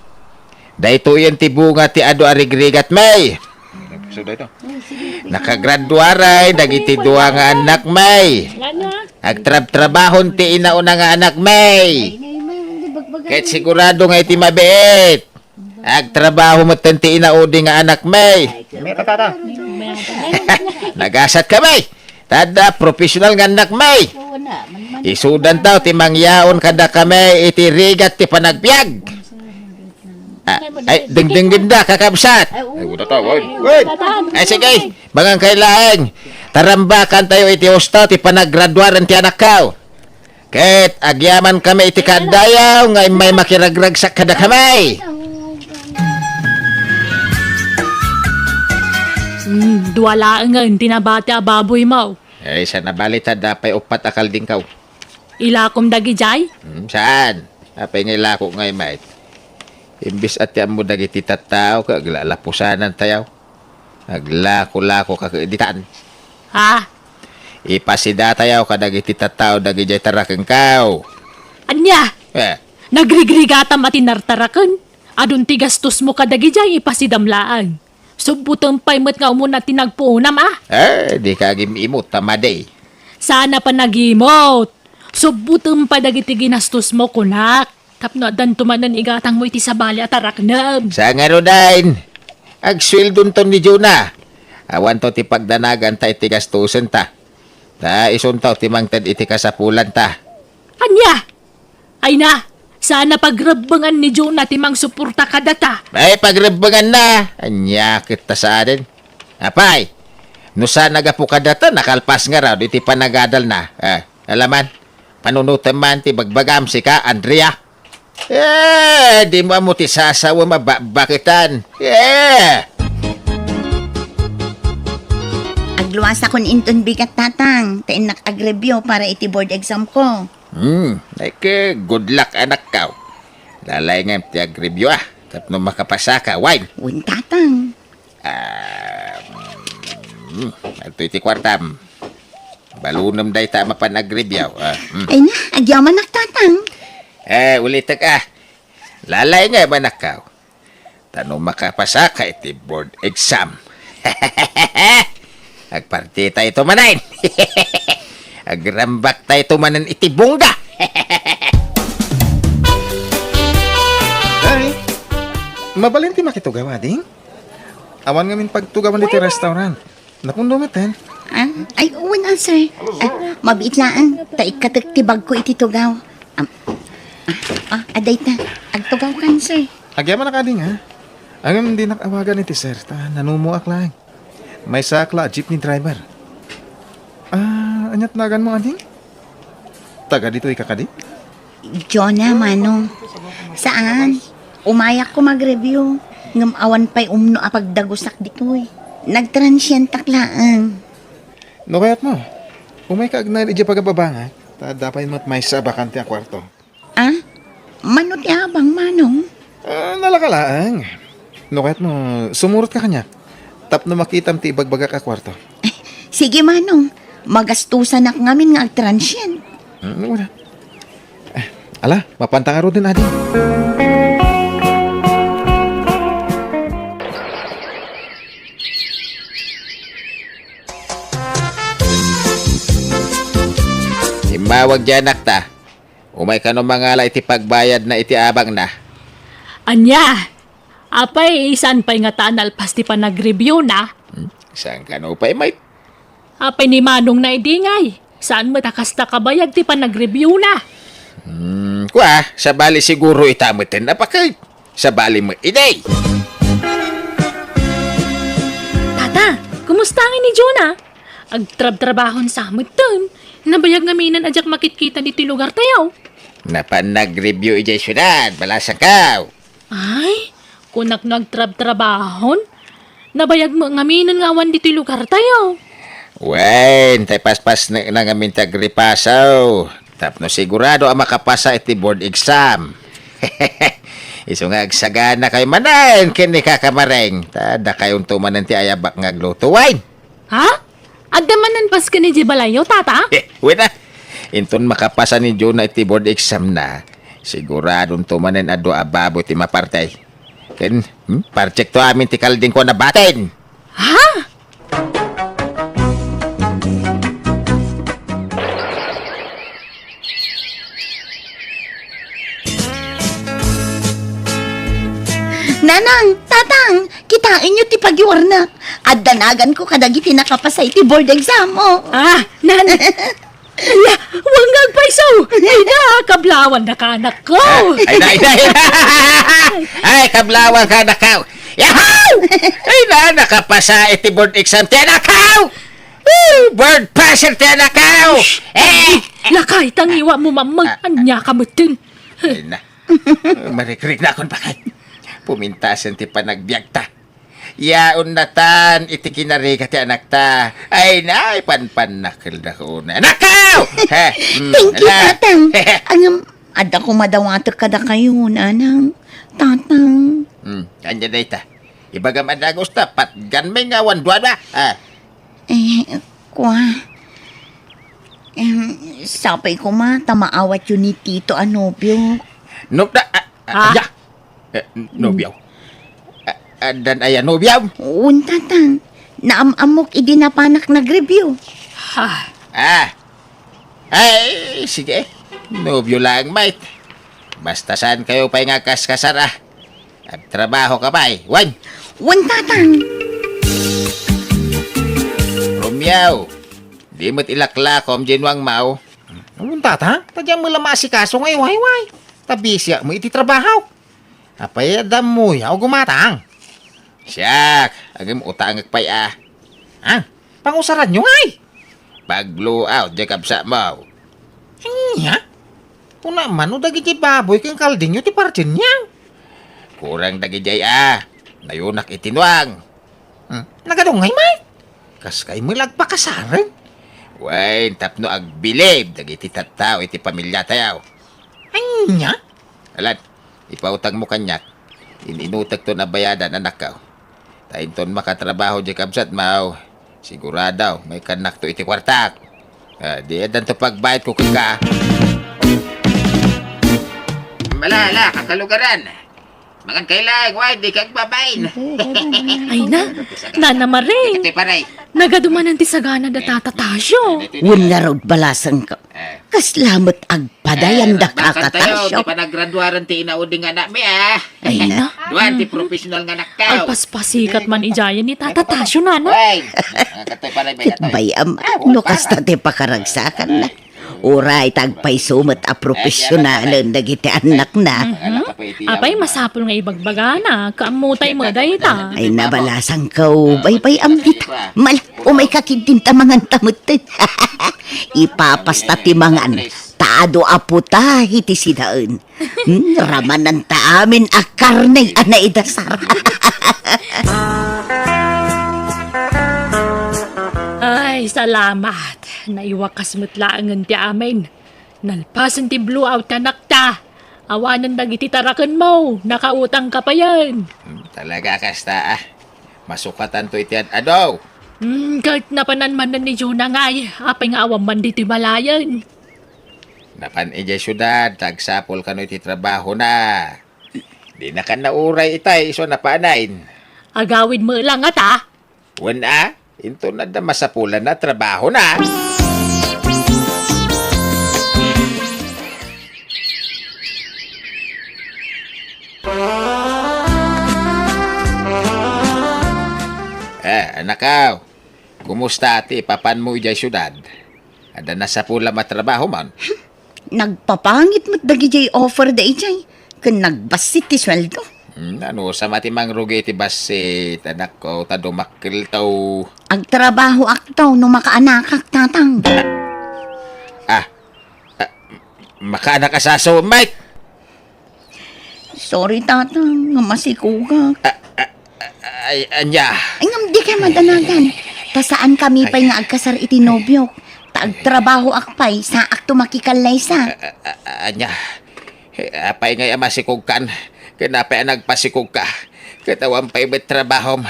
Daytoyen ti bunga ti ado arigrigat may. Nakagraduaray dagiti duwa nga anak may. Agtrab-trabahon ti inauna nga anak may. Ket sigurado nga iti mabiit. Agtrabaho mo ti inaudi nga anak may. May tata. Nagasat ka may. Tada professional nga anak may. Isudan taw ti mangyaon kada kami iti rigat ti panagbiag. Ay, dingding ganda kakabsat. Ay sige, bangang kailaang. Tarambakan tayo iti hosta ti panagraduaran ti anak kao. Ket agyaman kami iti kadayaw nga may makiragrag sa kada kamay. Duwala nga tinabati ababoy mo. Ay, sa nabalita dapay upat akal din kao. Ilakom dagi jay? Saan? Apay nga ilako ngay mate. Imbis at yan mo dagiti tataw, kaglalapusanan tayaw. Aglako-lako kakaditan. Ha? Ipasida tayaw kadagiti tataw dagi jay tarakeng kao. Anya? Eh, Nagrigrigatam at inartarakan. Adun ti gastos mo kadagi jay ipasidamlaan. Subutang paymet nga umuna tinagpuunam di ka imot tamaday. Sana pa nag-emote. Subutang pa dagiti ginastos mo kunak. Tapno adan tumanan igatang mo iti sabali at araknam. Sa nga rodain, agswildon ton ni Jonah. Awan to ti pagdanagan ta iti gastusen ta. Ta isuntaw ti mangtad iti kasapulan ta. Anya? Ay na, sana pagrebangan ni Jonah timang suporta kadata. Ay pagrebangan na, anya kita sa atin. Apay, no sa nagapukadata nakalpas nga raw iti panagadal na. Alaman, panunutan man ti bagbagam si ka, Andrea. Di mo ti sasawa mabakitan. Agluwas akong inton bigat tatang. Tain nakagrebyo para iti board exam ko. Ay good luck anak ka. Lalay nga ti agribyo tapno makapasa ka, wine. Uy, tatang. Ito iti kwartam. Balunam day ta mapanagrebyo. Ay na, agyaman nak tatang. Ulit ka. Lalay nga ba nakaw? Tanong makapasa ka iti board exam. Agparti tayo tumanain. Agrambak tayo tumanan iti bungga. Ay, mabalin ti makitugawa, ding. Awan ngamin pagtugawan dito restaurant. Napundo maten. Ay, uwan na, sir. Mabit laan. Taikatagtibag ko iti tugaw. Aday ta. Agtugaw kan, sir. Agyaman na ka, ding, ha? Ang hindi nakawagan iti sir. Nanumuak lang. May sakla, jeepney driver. Anyat nagan mo, ading? Taga dito ikakadi? Jonah, manong. Saan? Umayak ko mag-review. Ngamawan pa'y umno apagdagusak dito eh. Nagtransient taklaan. No, kaya't mo. Umay ka agnay iti pagababanga. Dapat mo't may sa bakante ang kwarto. Mano ti abang, manong? Nalakalaang. No, kaya't mo, sumurot ka kanya. Tapno makitam ti ibagbaga ka kwarto. Sige, manong. Magastusan ak ngamin nga agtransient. Wala. Ala, mapantangaro din, ading. Tumawag dyan nakta. Umay ka no mga iti pagbayad na iti abang na. Anya, apay isan pa'y nga taan alpas ti pa nag-review na. Saan ka no pa may Apay ni Manong na idingay. Saan matakas na kabayag ti pa nag-review na? Kwa, sa bali siguro itamutin na pakay. Sa bali mo iday. Tata, kumusta nga ni Jonah? Agtrab-trabahon sa amutin. Nabayag nga minan adyak makitkita dito lugar tayo. Napan nag-review ijay syudad. Balasan ka. Ay, kunak nagtrab-trabahon? Nabayag mo nga minan nga awan dito lugar tayo. Wen, tay paspas na ngamin tagripasaw. Tapno sigurado ang makapasa iti board exam. Iso nga agsagana kayo manan, kini kakamareng. Tada kayong tumanan ti ayabak nga gluto wine. Ha? Agdamanan pas ka ni Jibalayo, tata? Wait na. Inton makapasa ni Jonah iti board exam na, siguradong tumanan ado ababo ti mapartay. Ken, parcheck to amin ti kalding ko na batin. Ha? Nanang, tatang, kitain nyo ti pagiwarnak. At danagan ko kadagiti nakapasay ti board exam mo. Ah, nan. Ala, wangag paisaw. Ay na, kablawan na kanak ko. Ay, ay, kablawan ka na kao. Yahaw! Ay na, nakapasa iti board exam ti anakaw! Board passer ti anakaw! Lakay, tangiwa mo mamang. Anya kamutin. Ay na, marikrik na akong bakit. Pumintasan ti panagbiag ta. Yaon na tan, iti kinariga ti anak ta. Ay na, panpanakil na ko na. Anakaw! Thank you, tatang. Ada ko madawatak kada kayo, nanang. Tatang. Anya na ita. Ibaga madagos ta, patgan may ngawan doon ba? Kwa. Sapay ko ma, tamaawat yun ni Tito Anobio. Ya. Nobyaw. Dan aya nobyaw. Un, tatang. Naamamok idinapanak nag-review. Ay, sige. Nobyo lang, mate. Basta saan kayo pa'y nga kaskasara. At trabaho ka ba eh. Wan! Un, tatang. Romeo, di mo't ilaklakom ginwang mau. Ang tata, tadyan mo lamasi kaso ngay way. Tabi siya mo iti trabaho. Apay adam mo yaw gumatang. Siyak, agam utang agpay ah. Pangusaran nyo ngay. Pag blow out, Jacob sa mau. Iya. Una man o dagiti baboy kang kalding nyo ti partin niya. Kurang dagijay ah. Nayunak itinwang. Nagadungay may. Kas kay mo lagpakasaran. Wain, tapno agbilib. Dagiti tattao, iti pamilya tayaw. Iya. Alat, ipautang mo kanyak. Ininutag to na bayadan anak ka. Tainton makatrabaho di kabsat mau. Siguradaw, may kanak to iti kwartak. Di adan to pagbayad ko kaka. Malala, kakalugaran. Makan kailang, why, di kag babayin. Ay na, nanamaring. Ito paray. Nagadumanan ti sagana da tatatasyo. Un na raw balasan ka. Kaslamat agpadayan da kakatasyo. Di pa naggraduaran ti inauding anak mi ah. Ay na. Duan, ti professional nga nakkaw. Agpaspasikat man ijayan ni tatatasyo, nana. Why, katoy paray ba katoy. Bayam, no kasta te pakaragsakan na. Uray, tagpay sumat a profesyonalan dagiti anak na. Apay, masapol nga ibagbagana. Kaamutay mo dayta. Ay nabalasan ka, bay am dita. Mal, umay kakidinta mangan tamutin. Ipapasta ti mangan. Taado aputa, iti sidaan. Ramanan ta amin a karnay ana idasar. Ay, salamat. Naiwakas mo't laangan ti amin. Nalpasan ti blue out anak ta. Awanan dagiti tarakan mo. Nakautang ka pa yan. Talaga kasta ah. Masukatan to itian adaw. Kahit napananmanan ni Jonah ngay. Apay nga awam man dito malayan. Napan ijay syudad, tagsapol ka no iti trabaho na. Di na ka nauray itay, iso na paanain. Agawid mo lang at ah. Wan ah, into na da masapulan na trabaho na. Anakaw, kumusta ati papan mo ijay syudad? Ada na sa pula matrabaho man. Nagpapangit mo't dagi jay offer da ijay. Kan nagbasit ti sweldo. Ano, sa matimang rugi ti basit, anak ko, tadumakil tau. Agtrabaho aktaw no makaanakak tatang. Makaanak asaso, Mike. Sorry tatang, nga masikugak. Ay, anya. Ay ngam di ka madanagan. Tasaan kami pa'y nga agkasar iti nobyo. Taagtrabaho akpay sa akto makikalay sa. Anya. Apay ngay masikugkan. Kinapay nagpasikug ka. Katawan pa'y may trabaho.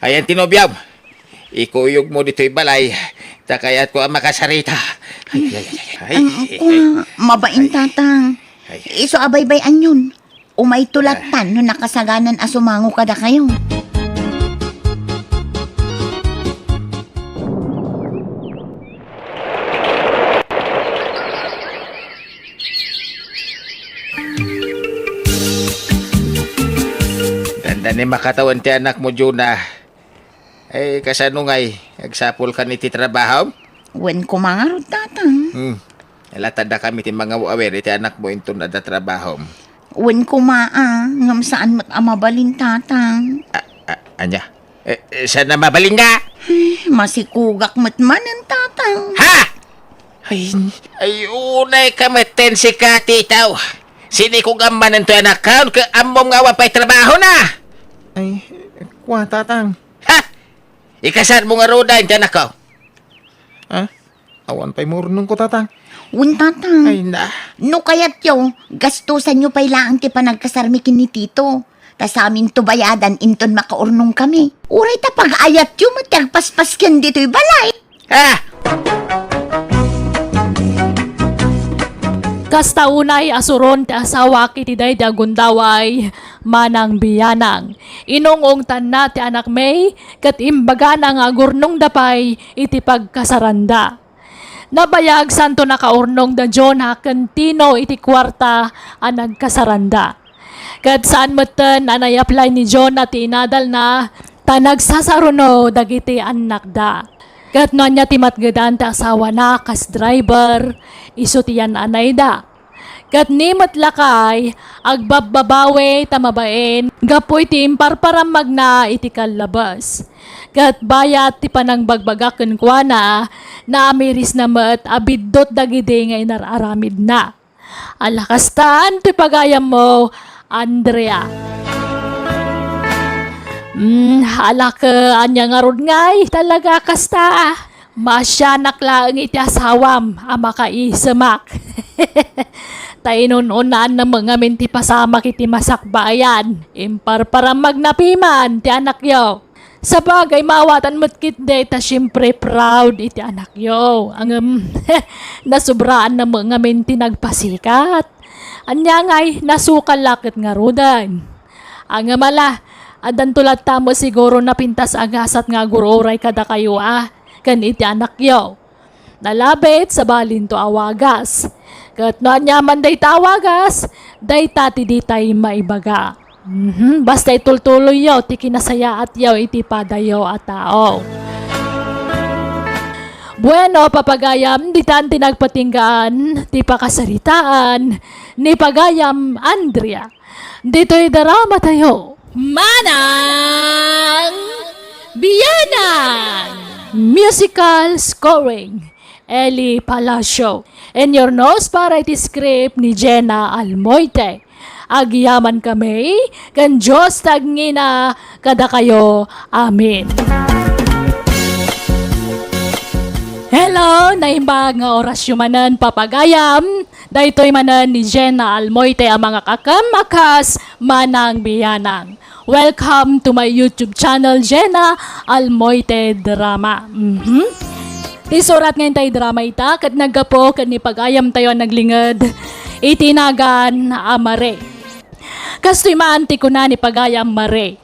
Ayan, tinobyaw. Ikuyog mo dito'y balay. Takayat ko ang makasarita. Mabain tatang. Iso abay-bayan yun. Umay tulatan no nakasaganan asumango kada kayo. Ganda ni makatawan ti anak mo, Juna. Ay, kasano ngay? Agsapol ka ni ti trabaho? Wen kumangarod tatang. Alatad na kami ti mga awer, iti anak mo into na da trabaho. Wen kumaa. Ngam saan mo't amabalin tatang. Anya? Saan na mabaling nga? Masikugak mo't man ang tatang. Ha? Ay, unay kamaten si Kati tao. Sini ko gamanan to anak ka, ka amom nga wapay trabaho na. Ay, kwa tatang. Ha? Ikasar mo nga roda, hindi anak ko. Ha? Awan pa'y murnong ko tatang. Wen tatang. Ay na. No kayat yo, gastusan nyo pa'y laang ti panagkasarmikin ni Tito. Tas amin to bayadan, inton makaurnong kami. Uray ta pag-ayat yo, matagpaspas ken dito'y balay. Ha? Kasta unay asuron ti asawa kiti day ti agundaway manang biyanang. Inungong tanna ti anak may kat imbaga na nga gurnong dapay iti pagkasaranda. Nabayag santo nakaurnong da John Hakentino iti kwarta ang nagkasaranda. Kat saan matan anay-apply ni John at inadal na tanagsasaruno dagiti anak da. Kat no niya timatgadan ta asawa na kas driver, iso tiyan anay da. Kat ni matlakay, agbababawe tamabain, gapoy ti imparparam magna iti kalabas. Kat bayat ti panang bagbagaken kwa na amiris na mat abiddot dagidi nga inararamid na. Alakastaan ti pagayam mo, Andrea. Halak anya nga rod ngay, talaga kasta. Masyanak lang iti asawam, ama ka isamak. Tainununan na mga minti pasamak iti masakbayan. Imparparam magnapiman, ti anak yo. Sa bagay, mawatan mo't kitde, ta siyempre proud iti anak yo. Ang nasubraan na mga minti nagpasikat. Anya ngay, nasukal lakit nga rodan. Ang mala, adan tulat tamo siguro na pintas agasat nga guroray kada kayo kan iti anak yo. Nalabit sa balin to awagas. Kat no anyaman day tawagas, day tati di tay maibaga. Basta itultuloy yo, ti kinasaya at yaw iti padayo at tao. Bueno, papagayam, di tan tinagpatinggaan, ti pakasaritaan, ni pagayam Andrea. Dito'y darama tayo. Manang Biyanang! Musical scoring, Eli Palacio. And your nose para iti script ni Jenna Almoite. Agyaman kami, kan Diyos tagngina, kada kayo. Amen. Hello, naimbag nga orasyon manan papagayam. Daytoy manan ni Jenna Almoite ang mga kakamakas manang biyanang. Welcome to my YouTube channel, Jenna Almoite Drama. Isurat ngayon tayo drama ita, kat naggapo, kat ni pagayam tayo naglingad, itinagan amare. Kasto'y maanti ko na ni pagayam mare.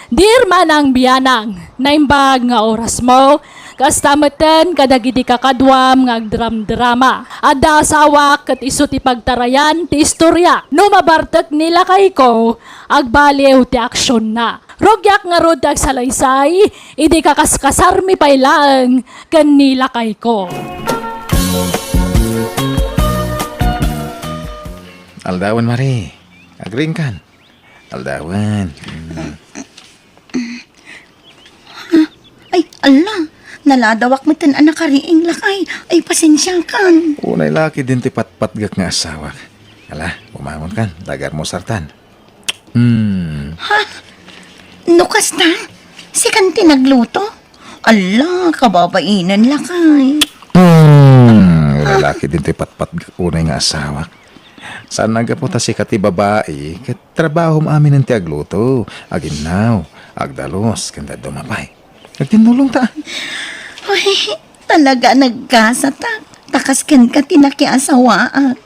Dear manang biyanang, naimbag nga oras mo, kastamatan kadagiti kakadwam nga agdram-drama. Adda asawa kat iso ti pagtarayan ti istorya. No mabartek nila kay ko, agbaliw ti aksyon na. Rogyak nga rod ag salaysay, idi kakaskasarmi pailang kanila kay ko. Aldawan, Mari. Agring kan. Aldawan. Ay, ala, naladawak mo tan anak kariing lakay. Ay, pasensya kan. Unay laki din ti patpatgak nga asawa. Ala, umamon kan. Dagar mo sartan. Nukas na? Si kanti nagluto? Ala, kababainan lakay. Lalaki din ti patpatgak unay nga asawa. Saan nagapunta si kati babae, kat trabaho mo amin ng tiagluto. Aginaw, agdalos, kanda dumapay. Agtinulong ta. Uy, talaga nagkasata. Takaskan ka tinakiasawaan.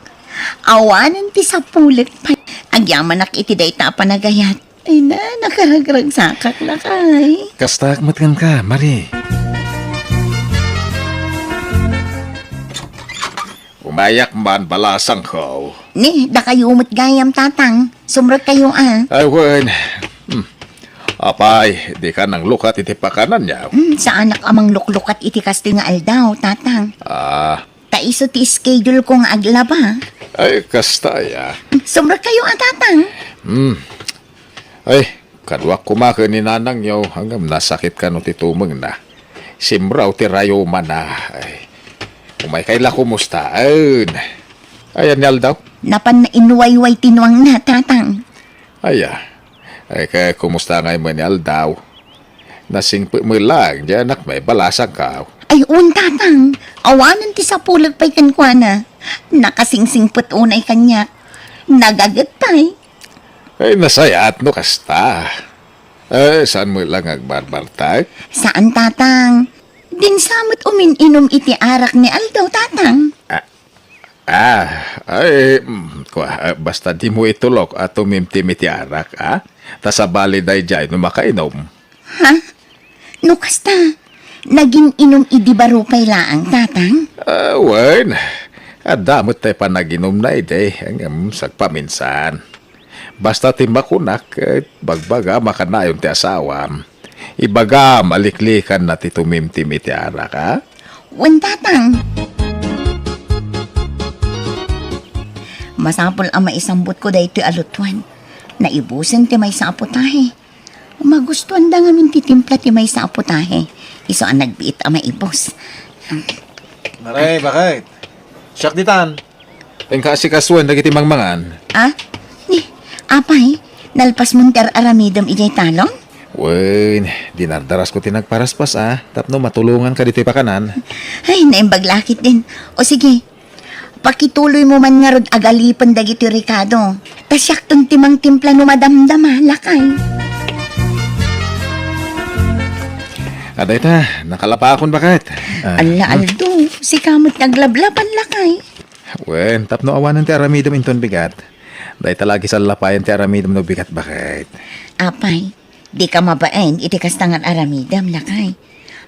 Awanan ti sa pulik pa. Agyaman iti day ta panagayat. Ay na, nakaragrag sakak lakay. Kastak matkan ka, Mari. Umayak man balasang ko. Ni, da kayo umot gayam tatang. Sumrot kayo Ay, wen. Apay, di ka nang lukat iti pakanan niya. Sa anak amang luklukat iti kasti nga aldaw, tatang. Taiso ti schedule kong aglaba. Ay, kasta ya. Sumrot kayo tatang. Ay, kadwak kumaka ni nanang niyo hanggang nasakit ka no titumeng na. Simraw ti rayo man na. Ay, umay kaila kumusta. Ayan niyal daw. Napan na inuwayway tinuang na, tatang. Ay, kaya kumusta nga mo niyal daw. Nasing mo lang, diyan anak may balasang ka. Ay, tatang. Awanan ti sa pulag pa'y kankwana. Nakasingsingput unay kanya. Nagagatay. Ay, nasaya at no kasta. Saan mo lang agbarbartag? Saan, tatang? Din samot umin-inom iti arak ni Aldaw, tatang. Basta di mo itulok at tumimtim iti arak, tasabali day jay no makainom. Ha? Nukasta, naging inom idibaro pa'y laang, tatang? Wen, damot tayo pa naginom na ide, hanggang sagpaminsan. Basta ti makunak, bagbaga makanayon ti asawam. Ibaga maliklikan na ti tumimtim iti arak, Wan, tatang. Masapol ang maisambot ko dahito alutwan. Naibusan ti may sa aputahe. Magustuhan da ngamin titimpla ti may sa aputahe. Iso ang nagbiit ang maibos. Maray, bakit? Siyak ditan. Ang kasikasuan dagiti mangmangan. Ni, apay, nalpas munter aramidom ijay talong? Wen, dinardaras ko tinagparaspas, tapno matulungan ka dito'y pakanan. Ay, naimbaglakit din. O sige, pakituloy mo man nga rod agalipan dagiti Ricardo. Tasyak tong timang timpla no madamdama, lakay. Aday ta, nakalapakon bakit? Ala, Aldo, si kamot naglablaban, lakay. Wen, tapno awanan ti aramidom inton bigat. Day talagi sa lapayan ti aramidom no bigat bakit? Apay, di ka mabaen, iti kastangan aramidam, lakay.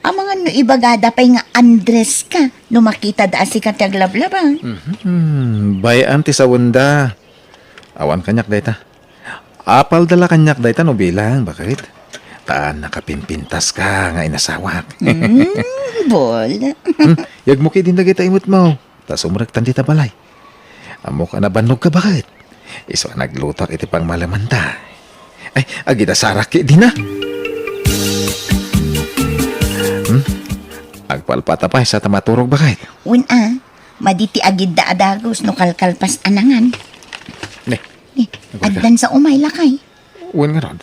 Ang mga no ibagada pa'y nga Andres ka, no makita da si kataglablabang. Bayan ti sa wanda. Awan kanyak day ta. Apal dala kanyak day ta no bilang, bakit? Taan nakapimpintas ka nga inasawak. Bol. Yag mo din dagita imot mo. Tas umrektan di ta balay. Amo ka na banog ka bakit? Iso naglutak iti pang malamanta. Ay, agita saraki din na. Agpalpata pa sa tamaturog bakit? Win maditi agid da adagos no kalkalpas anangan. Ne, Eh, addan sa umay lakay. uwan nga rod.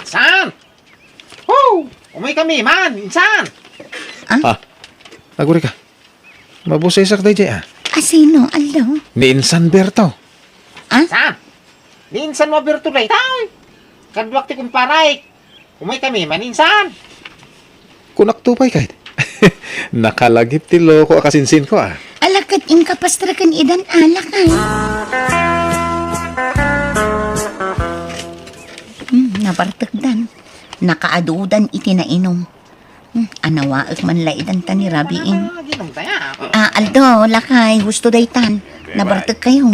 Insan! Oh! Umay kami, man! Insan! Aguri ka. Mabusay sak day jay Asino, Aldo? Ni Insan Berto. Insan! Ni insan mo birtulay tao! Kadwak ti kumparay! Umay kami, man insan! Kunak tupay kahit. Nakalagip ti loko akasinsin ko Alakat inkapastrakan idan alakay. Nabartagdan. Nakaadudan iti nainom. Anawaak man laidan ta ni Rabiing. Ginom tayo. Aldo, lakay, gusto daytan. Nabartag kayo.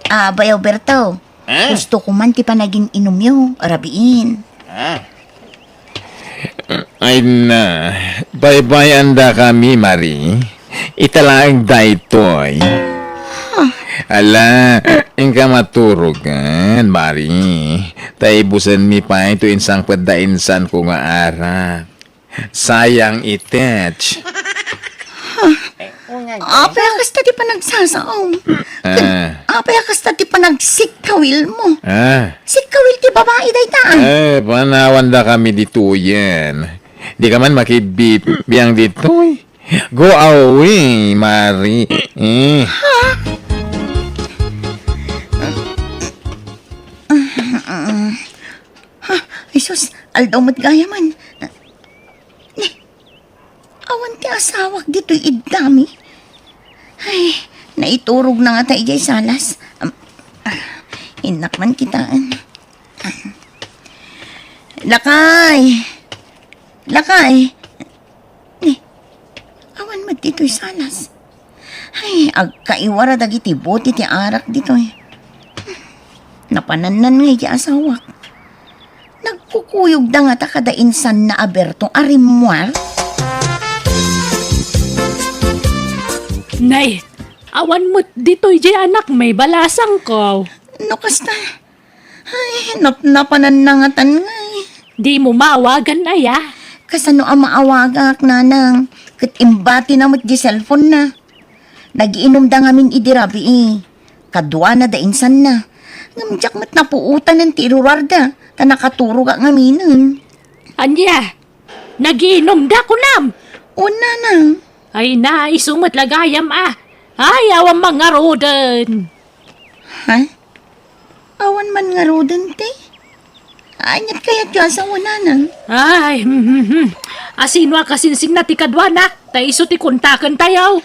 Bayaw Berto, Gusto ko man ti pa naging inom yo, arabiin. Ay na, bye-bye anda kami, Mari. Italaang daytoy. Ala, ingka maturugan, Mari. Taibusan mi pa ito insang padainsan ko nga ara. Sayang itech. Apay akas ti pa nagsasaom. Ah, Apay akas ti pa nagsikawil mo. ah. Sikawil ti babae daytaan. Panawan da kami dito yan. Di ka man makibit biyang dito eh. Go away, Mari. Ay sus, aldaw mo't gaya man. Awan ti asawak dito'y idami. Ay, naiturog na nga tayo jay salas. Inak man kitaan. Lakay! Lakay! Awan mo dito'y salas. Ay, agkaiwara dagiti buti ti arak dito'y. Napananan nga iti asawak. Nagkukuyog da nga ta kada insan na aberto arimwar. Nay, awan mo't dito'y di anak may balasang ko. No kasta. Ay, napanan na nga tan nga eh. Di mo maawagan na ya. Kasano ang maawagak nanang. Kat imbati na mo't di cellphone na. Nagiinom da ngamin idirabi eh. Kadwa na da insan na. Ngamjak mat napuutan ng tirurarda. Ta nakaturo ka ngaminan. Anya, nagiinom da ko nam. Una nang. Ay na, isumat lagayam ah. Ay, awang mga roden. Ha? Awan man nga rodan te. Anyat kaya tiyo sa una nang. Ay, asinwa kasinsing na ti kadwa na. Ta iso ti kontakan tayaw.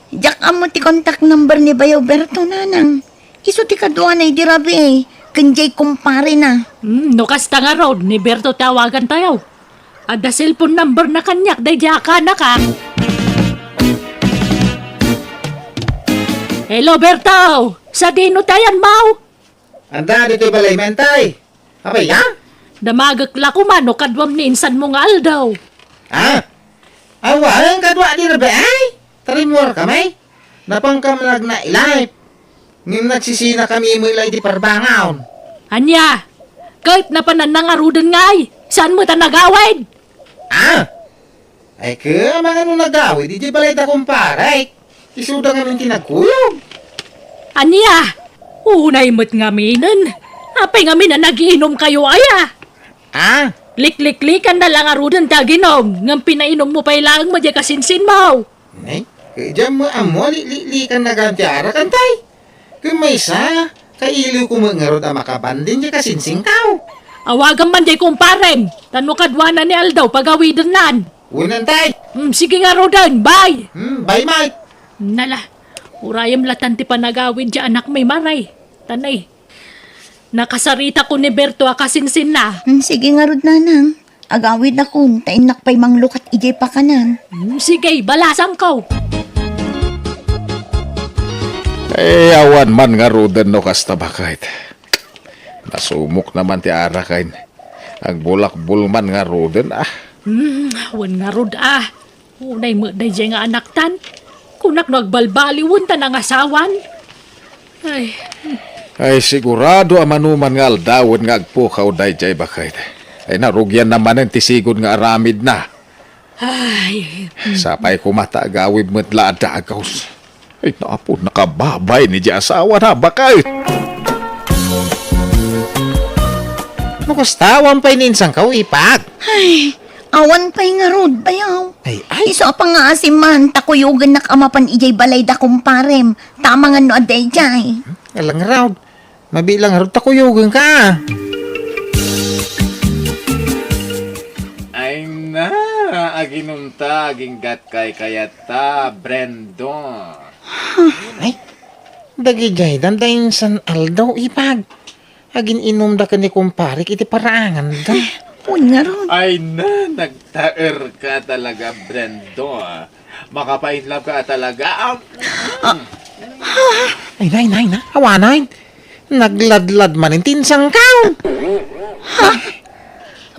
Jak amo ti contact number ni Bayo Berto nanang. Iso ti kadwa na idirabi eh. Kanjay kumpare na. No kasta nga raw, ni Berto tawagan tayaw. Ada cellphone number na kanyak, day ka na ka. Hello, Berto! Sa dino tayan, Mau? Anda dito balay mentay. Apay ya? Damagak la ko man, no kadwam ni insan mo nga aldaw. Awan kadwa di rabe ay. Tarimor kami. Napangkam na ilay. Ngim nagsisina kami mo ilay di parbangaon. Anya, kahit na pananangarudan ngay, saan mo ta nagawid? Ay ka, mga nung nagawi, di balay da kumparay. Isuda nga nung tinagkuyog. Anya, unay mo't ngaminan. Apay ngamin na nagiinom kayo aya. Lik-lik-likan na lang arudan taginom. Ngam pinainom mo pa ilang mo di kasinsin mo. Ay, kaya mo amo, likan na gantiara kantay. Kung may isa, kailiw ko mga rod ang makabandin di kasinsing tao. Awagan man di kumparem. Tano kadwa na ni Aldaw pagawidan nan. Unan tay. Sige nga rodan, bye. Bye, mate. Nala, urayam latan ti panagawid di anak may maray. Tanay, nakasarita ko ni Berto akasinsin na. Sige nga rod nanang. Agawid na kun, tainak pa'y manglukat ijay pa kanan. Sige, balasang ko. Awan man nga roden no kasta bakit. Nasumok naman ti arakain. Ang bulak-bul man nga roden Wan nga rod ah. Unay mo day nga anak tan. Kunak nagbalbaliwon tan ang asawan. Ay sigurado amanuman nga aldawon nga agpukaw dayjay bakit. Ay narugyan naman ang tisigod nga aramid na. Ay, Sapay kumata agawid mo't laadagaws. Ay napo nakababay ni di asawa na bakit. Nakastawan pa'y ninsang kau ipag. Ay, awan pa'y nga rod, bayaw. Ay, Iso pa nga asiman, takuyugan nakamapan ijay balay da kumparem. Tama nga no aday jay. alang raw. Mabilang raw takuyugan ka. Ay na, aginunta, aging gatkay kayata, Brandon. Ay, dagijay, dandayin san aldaw ipag. Agin inom da ka ni kumparik, iti paraangan da. Un nga rod. Ay na, nagtaer ka talaga, Brandon. Makapainlove ka talaga. Ay, nay, na. Hawanay. Nagladlad man yung tinsang kaon.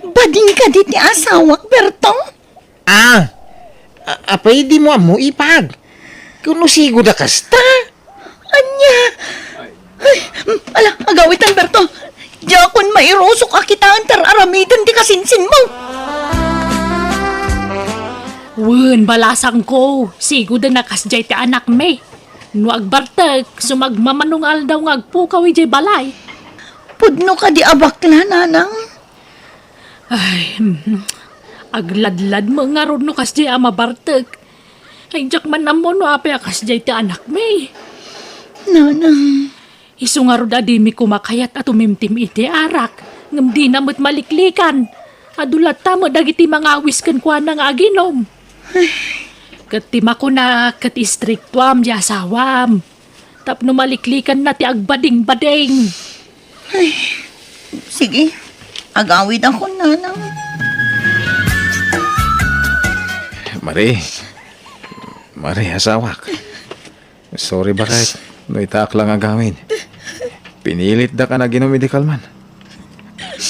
Bading ka di ti asawak, Berto? Apay di mo amo ipag. Kuno sigo da kasta. Anya? Ay, ala, agawitan, Berto. Jakon mairusok akitaan tar aramidan di kasinsin mo. Wen, balasang ko. Sigo da nakasjay ti anak me. No agbartag, sumagmamanong aldaw nga agpukaw ijay balay. Pudno ka di abakla, nanang. Agladlad mo nga ron no kasjay amabartag. Ay, jak man namo no apay kasjay ti anak me. Nanang. Isu nga ron adimi kumakayat at umimtim iti arak. Ngam di namot maliklikan. Adulat tamo dagiti mga awis kan kwa nga aginom. Katima ko na kat istriktuam di asawam. Tapno maliklikan na ti agbading-bading. Sige, agawid ako, nanang. Mari, asawak. Sorry ba kahit noitak lang agawin. Pinilit da ka na ginomedikal man.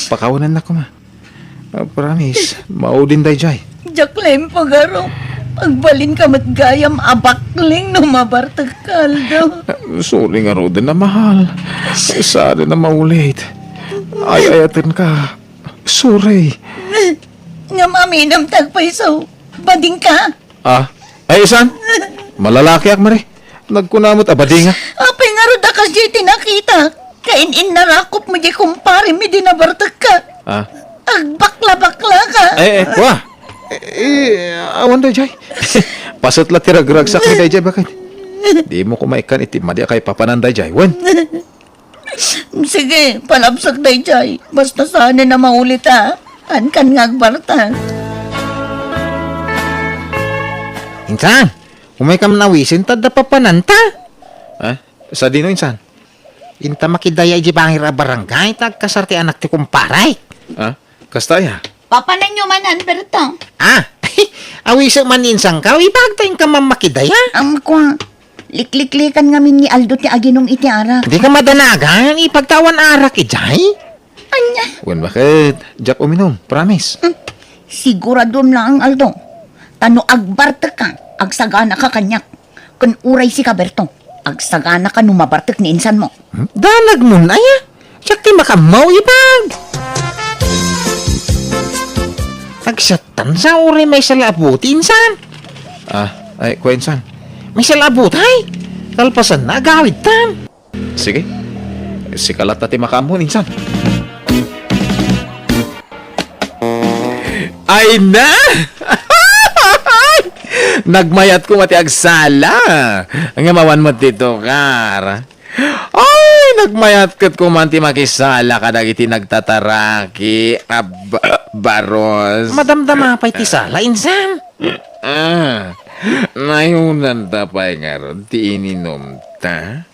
Pakawanan na ko ma. Promise, maudin day jay. Jaklem pagaro. Pagbalin ka matgayam abakling no mabartag kaldo. Sorry nga ro din na mahal. Sada na maulit. Ayayatin ka. Sorry. Nga maminam tagpaisaw. Bading ka. Ay isan? Malalaki ak mari. Nagkunamot abadinga. Apay nga ro dakas di tinakita. Kainin narakop mo di kumpare mi di nabartag ka. Agbakla-bakla ka. Wah. Awan daw jay. Pasot la tiragragsak ni day jay bakit? Di mo kumaikan itim madi kay papananday jay. Wen. Sige, palabsak day jay. Basta sana na maulit ha. Ankan nga agbartag. Insan, umay ka manawisin, tada papananta. Sa dino insan? Inta makidaya iji bangir a barangay, tagkasarte anak ti kumparay. Kastaya. Papanan nyo manan, Berto. Awiso man insang ka, ipagtayin ka mamakidaya. Ang kwa, likliklikan nga min ni Aldo ti aginom iti arak. Di ka madanagan, ipagtawan arak ijay. Anya, Wen bakit? Jack uminom. Promise. siguradon lang ang Aldo. Tano agbartag ka, agsagana ka kanyak. Kun uray si ka, Berto, agsagana ka numabartag ni insan mo. Dalag mo na ya. Siyak ti makamaw ipag. Tagsatan sa uri may salabot, insan. Ay, kwa insan. May salabot, ay. Kalpasan na, gawid tam. Sige. Si kalat na ti makamon insan. Ay na! Nagmayat ko mati agsala. Ang mawan mo dito, kar. Ay, nagmayat kat ko manti makisala ka dagiti nagtataraki. Baros. Madamdama pa'y tisala, insan. Nayunan tapay nga ron, ti ininom ta.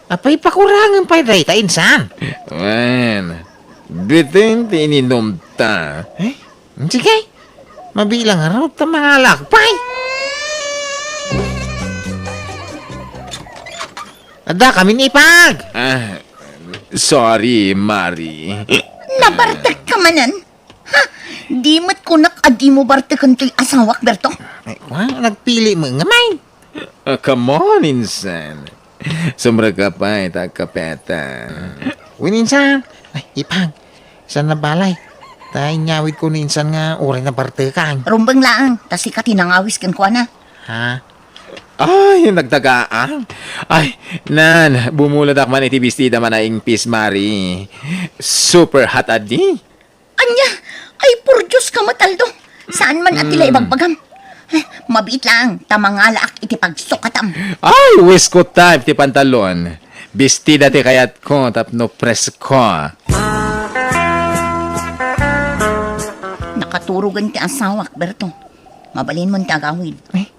Apay pakurangan pa'y dayta, insan. Wen, bitin ti ininom ta. Sige, mabilang araw ta mga lakpay. Ada kami ni Ipag. Sorry, Mari. Nabartag ka manan. Ha? Di mo't kunak adi mo bartagan to'y asawak, Berto. Ay, nagpili mo nga may. Come on, insan. Sumra ka pa, itagkapeta. Win insan. Ay, Ipag. Saan na balay? Tayo nyawid ko ni insan nga uri na bartekan. Rumbang laang, tas ika tinangawis kan kwa na. Ha? Ay, nagtagaan. Ay, nan, bumulad ak man iti bistida man na ingpis, Mari. Super hot adi. Anya, ay por Diyos ka mataldo. Saan man atila ibagbagam. Mabit lang, tamangalaak iti pagsukatam. Ay, wisko type ti pantalon. Bistida ti kayat ko, tapno press ko. Nakaturugan ti asawak, Berto. Mabalin mo ti agawid. Ay,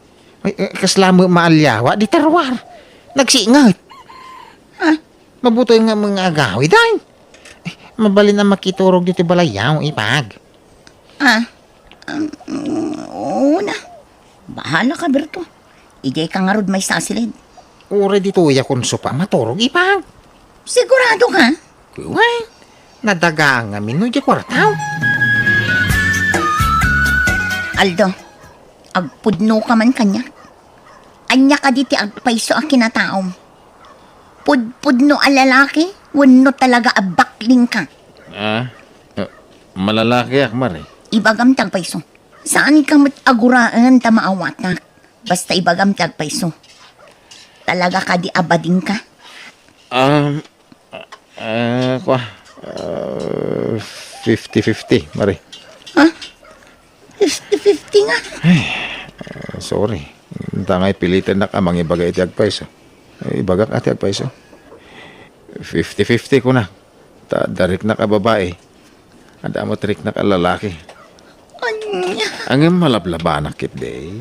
kaslamo maalyawa, di tarwar. Nagsiingat. Mabutoy nga mga agawid ay. Mabalin na makiturog dito balayaw, Ipag. Oo na. Bahala ka, Berto. Ijay ka nga rod may sasilid. Uri dito ya kung sopa maturog, Ipag. Sigurado ka? Kuway, nadaga nga mino di kwartaw. Aldo, agpudno ka man kanya. Anya ka diti agpaiso a kinataom. Pudpudno a lalaki, wano talaga abakling ka. Malalaki akmar eh. Ibagam tagpaiso. Saan ka aguraan ta maawat na? Basta ibagam tagpaiso. Talaga ka di abading ka? Kwa, 50-50, Mari. Ha? 50-50 nga. Sorry. Tangay pilitan na ka, mga ibaga iti agpaiso. Ibagak ati agpaiso. 50-50 ko na. Darik na ka babae. Ada mo trik na ka lalaki. Anya. Ang malablabanak kit day.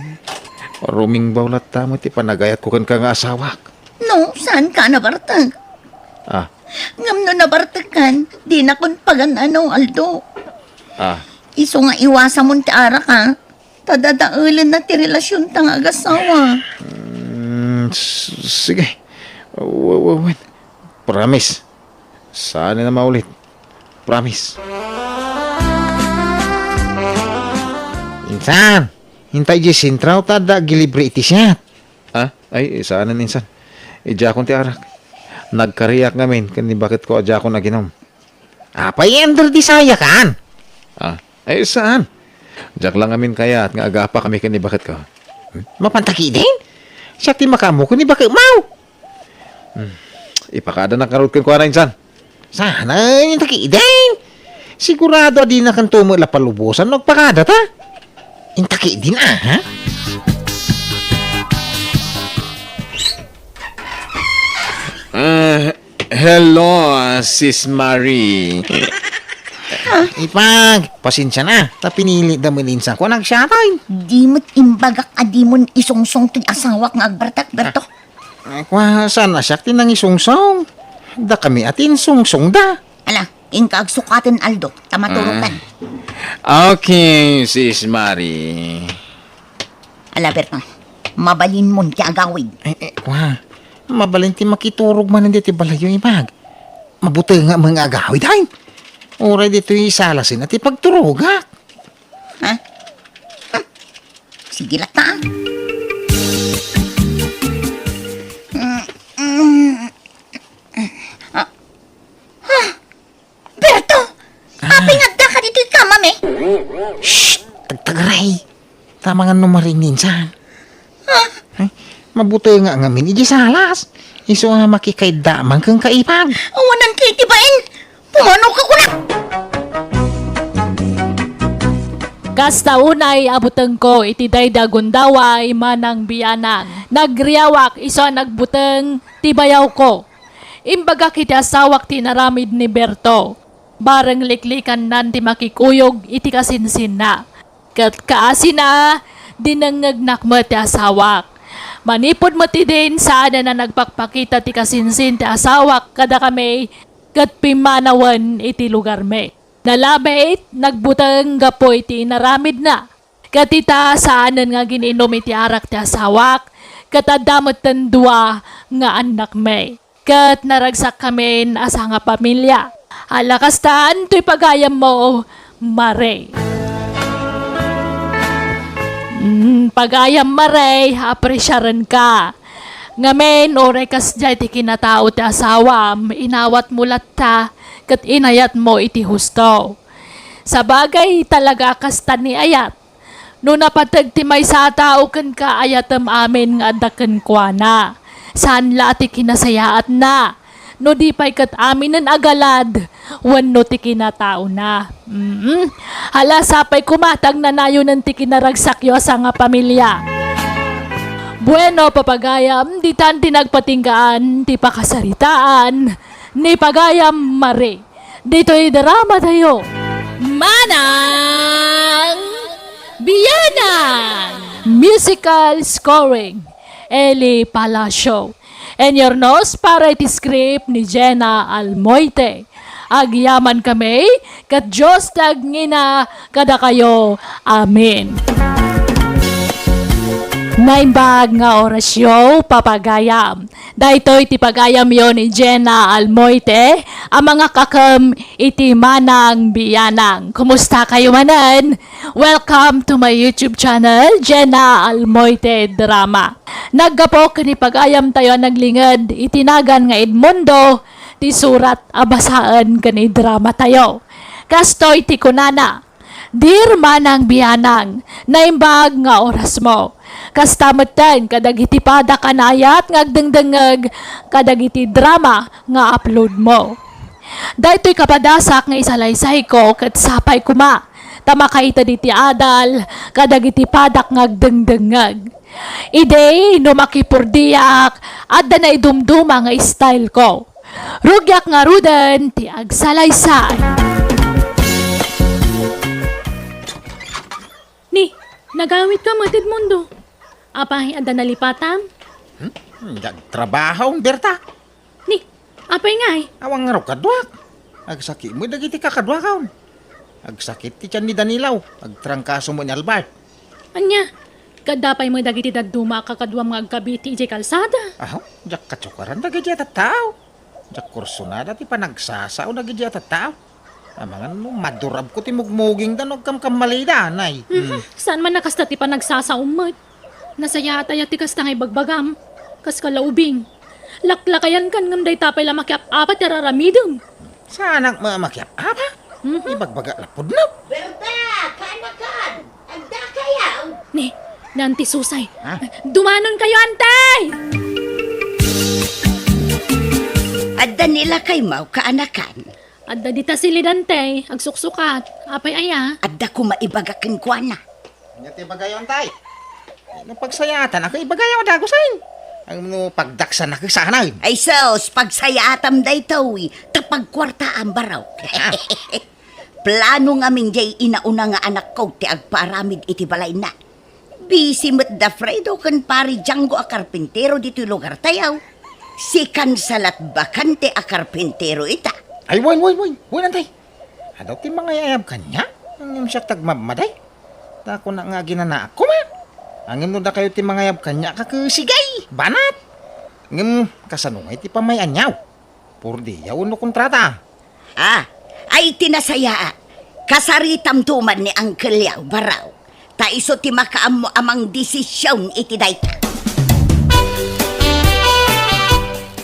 Ruming bawlat tamo ti panagayat ko kan ka nga asawak. No, saan ka nabartag? Ah, Ngam no nabartagan, di na kun pagan ano, Aldo. Iso nga iwasa mo ti ara ka. Tadadaulan na ti relasyon tang agasawa. sige. Wait. Promise. Sana na maulit. Promise. Insan, hintay di sintraw tada gilibre iti siya. Ay, sana ninsan. Ija akong ti arak. Nagkariyak ngamin, kani bakit ko adya ako naginom. Apay ender di saya kan? Ay, saan? Diyak lang ngamin kaya at nga aga pa kami kani bakit ko. Mapantaki din? Siya ti makamo ko ni bakit mau? Ipakada na karot kan ko na insan. Sana yung taki din. Sigurado di na kan tumo la palubusan nagpakada ta. Intaki din ha? Hello, Sis Marie. Ipag, pasensya na. Ta pinili da malinsa ko nagsyatay. Di mo't imbagak adimon isungsong ti asawak nga agbartak, Berto. Kwa sana siya tinang isungsong. Da kami atin sungsong da. Ala, ingka agsukatan, Aldo. Tamaturutan. Okay, Sis Marie. Ala, Berto. Mabalin mo ti agawid. Kwa, mabalinti makiturog man hindi ti balayo ipag. Mabuti nga mga agawi dahin. Oray dito yung isalasin at ipagturugak. Ha? Sige lata. Berto! Apingadda ka dito kama, me? Shh! Tagtagaray. Tama nga numarinin saan. Ay, mabuti nga ngamin iji salas. Iso nga makikay damang kang kaipag. Awanan kayo tibain! Pumano ka ko na! Kasta unay abuteng ko iti dayda gundaway manang biyanan. Nagriyawak iso nagbuteng tibayaw ko. Imbaga kiti asawak ti naramid ni Berto. Bareng liklikan nan ti makikuyog iti kasinsin na. Kat kaasin na dinangagnak mo ti asawak. Manipod mo ti din saan na nagpakpakita ti kasinsin ti asawak kada kami kat pimanawan iti lugar me. Nalabait, nagbutang gapoy ti naramid na. Katita saanan nga gininom iti arak ti asawak, katadamot tandua nga anak me. Kat naragsak kami asa nga pamilya. Alakastaan to'y pagayam mo, Mare. Pagayam Mare, apresyaran ka. Ngamen, oray kas jay ti kinatao ti asawam, inawat mo latta, kat inayat mo iti husto. Sa bagay talaga kasta ni ayat. No napatag ti may sa tao kan ka ayatam amin nga adakan kwa na. Saan la ti kinasayaat na. No di pa'y kat aminan agalad, wano ti kinatao na. Hala sapay kumatag na nayo ng ti kinaragsakyo sa nga pamilya. Bueno, papagayam, di tan tinagpatinggaan, ti pakasaritaan, ni pagayam Mare. Dito'y drama tayo. Manang Biyanan! Musical scoring, Eli Palacio. And your nose para iti script ni Jenna Almoite. Agyaman kami, kat Diyos tagngina kada kayo. Amen. Naimbag nga orasyo, papagayam. Daytoy iti pagayam yon ni Jenna Almoite, ang mga kakam iti Manang Biyanang. Kumusta kayo manan? Welcome to my YouTube channel, Jenna Almoite Drama. Naggapok ni pagayam tayo naglingad itinagan nga Edmundo, ti surat abasaan kani drama tayo. Kastoy ti kunana, Dear Manang Biyanang, naimbag nga oras mo. Kastamatan kadagiti pada kanayat ngagdengdengeg kadagiti drama nga upload mo. Daytoy kapadasak nga isalaysay ko ket sapay kuma. Tama kaita diti adal kadagiti padak ngagdengdengeg. Ide no makipurdiyak adda na idumduma nga style ko. Rugyak nga ruden ti agsalaysay. Ni, nagawit ka matid mundo. Apay, ada nalipatam? Trabaho, Berta. Ni, apay nga eh. Awang nga raw kadwak. Agsakit mo dagiti kakadwakaon. Agsakit ti tiyan ni Danilaw. Agtrangkaso mo ni Albert. Anya, kadapay mo dagiti daduma kakadwa mga agkabiti iti kalsada. Aho, jak katsukaran dagiti at tao. Jak kursunada ti panagsasao dagiti at tao. Amangan mo, madurab ko ti mugmuging danog kam kamalida, nay. Saan man nakasta ti panagsasaumot? Nasaya atay ti kasta ngay bagbagam. Kas kalaubing. Laklakayan kan ngam day tapay lamakyap apat tiraramidum. Saan ang mamakyap apa? Ibagbaga lapod na. Berta, kanakan! Anda kayaw! Ni, nanti susay. Dumanon kayo, antay! Adda nila kay mau kaanakan. Adda dita silidante, agsuksukat. Apay aya. Adda ko maibagakin kwa na. Nga ti bagayon tay. Nung pagsayatan ako ibagayon dagusain. Ang no pagdaksan ako sa hanay. Ay sos, pagsayatam dayto, tapagkwarta ang baraw. Plano nga min jay inauna nga anak ko ti agparamid iti balay na. Busy met da Fredo kan pari Django a karpintero dito lugar tayaw. Si Kansalat Bakante a karpintero ita. Ay, woy, nantay. Adaw ti mga yayab kanya? Ang yung siya tagmamaday. Tako na nga ginana ako ma. Ang no da kayo ti mga yayab kanya kakusigay. Banat. Ngem kasanungay ti pamayan niyaw. Purdi yaw no kontrata. Ah, ay tinasaya. Kasaritam tuman ni Uncle Yaw baraw. Ta iso ti makaam mo amang desisyon iti dayta.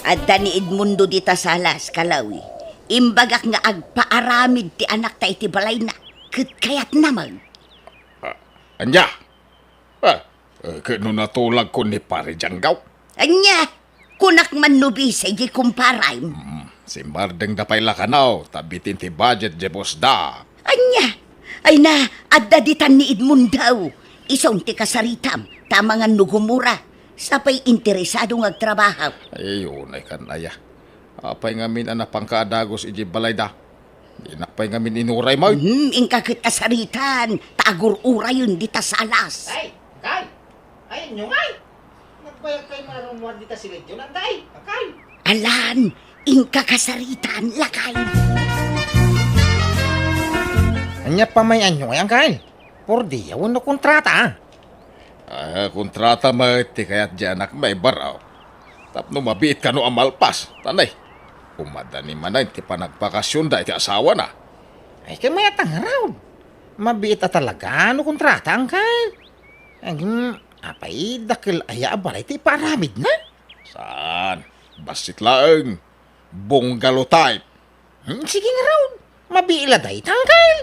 Adda ni Edmundo dita salas kalawi. Imbagak nga agpaaramid ti anak ta iti balay na. Ket kayat naman. Anya? Kano natulag ko ni pare Janggaw? Anya, kunak man nubi sa iji kumparay. Si Mardeng dapay lakanaw, tabitin ti budget je boss da. Anya, ay na, adda ditan ni Edmundaw. Isong ti kasaritam, tamangan nugumura. Sapay interesado nga trabaho. Ayun ay kanaya. Apay ngamin anak pangkaadagos iji balay da. Inapay ngamin inuray mo. Ingka kita saritan, tagur ura yun dita salas. Ay, ayun yung ay. Nagbayag kayo marunwan dita sila yun, antay. Akay. Alan, ingka kasaritan, lakay. Anya pa may anyo yan, kay. Purdi yaw no kontrata. Kontrata mo ti kayat di anak may baraw. Tapno mabiit ka no amalpas. Tanay. Umadani manay ti panagpakasyon da iti asawa na. Ay, kay may atang raw. Mabiit at talaga no kontrata ang kay. Ang apay dakil aya abalay ti paramid na. Saan? Basit laeng. Bungalow type. Sige nga raw. Mabiila day tangkal.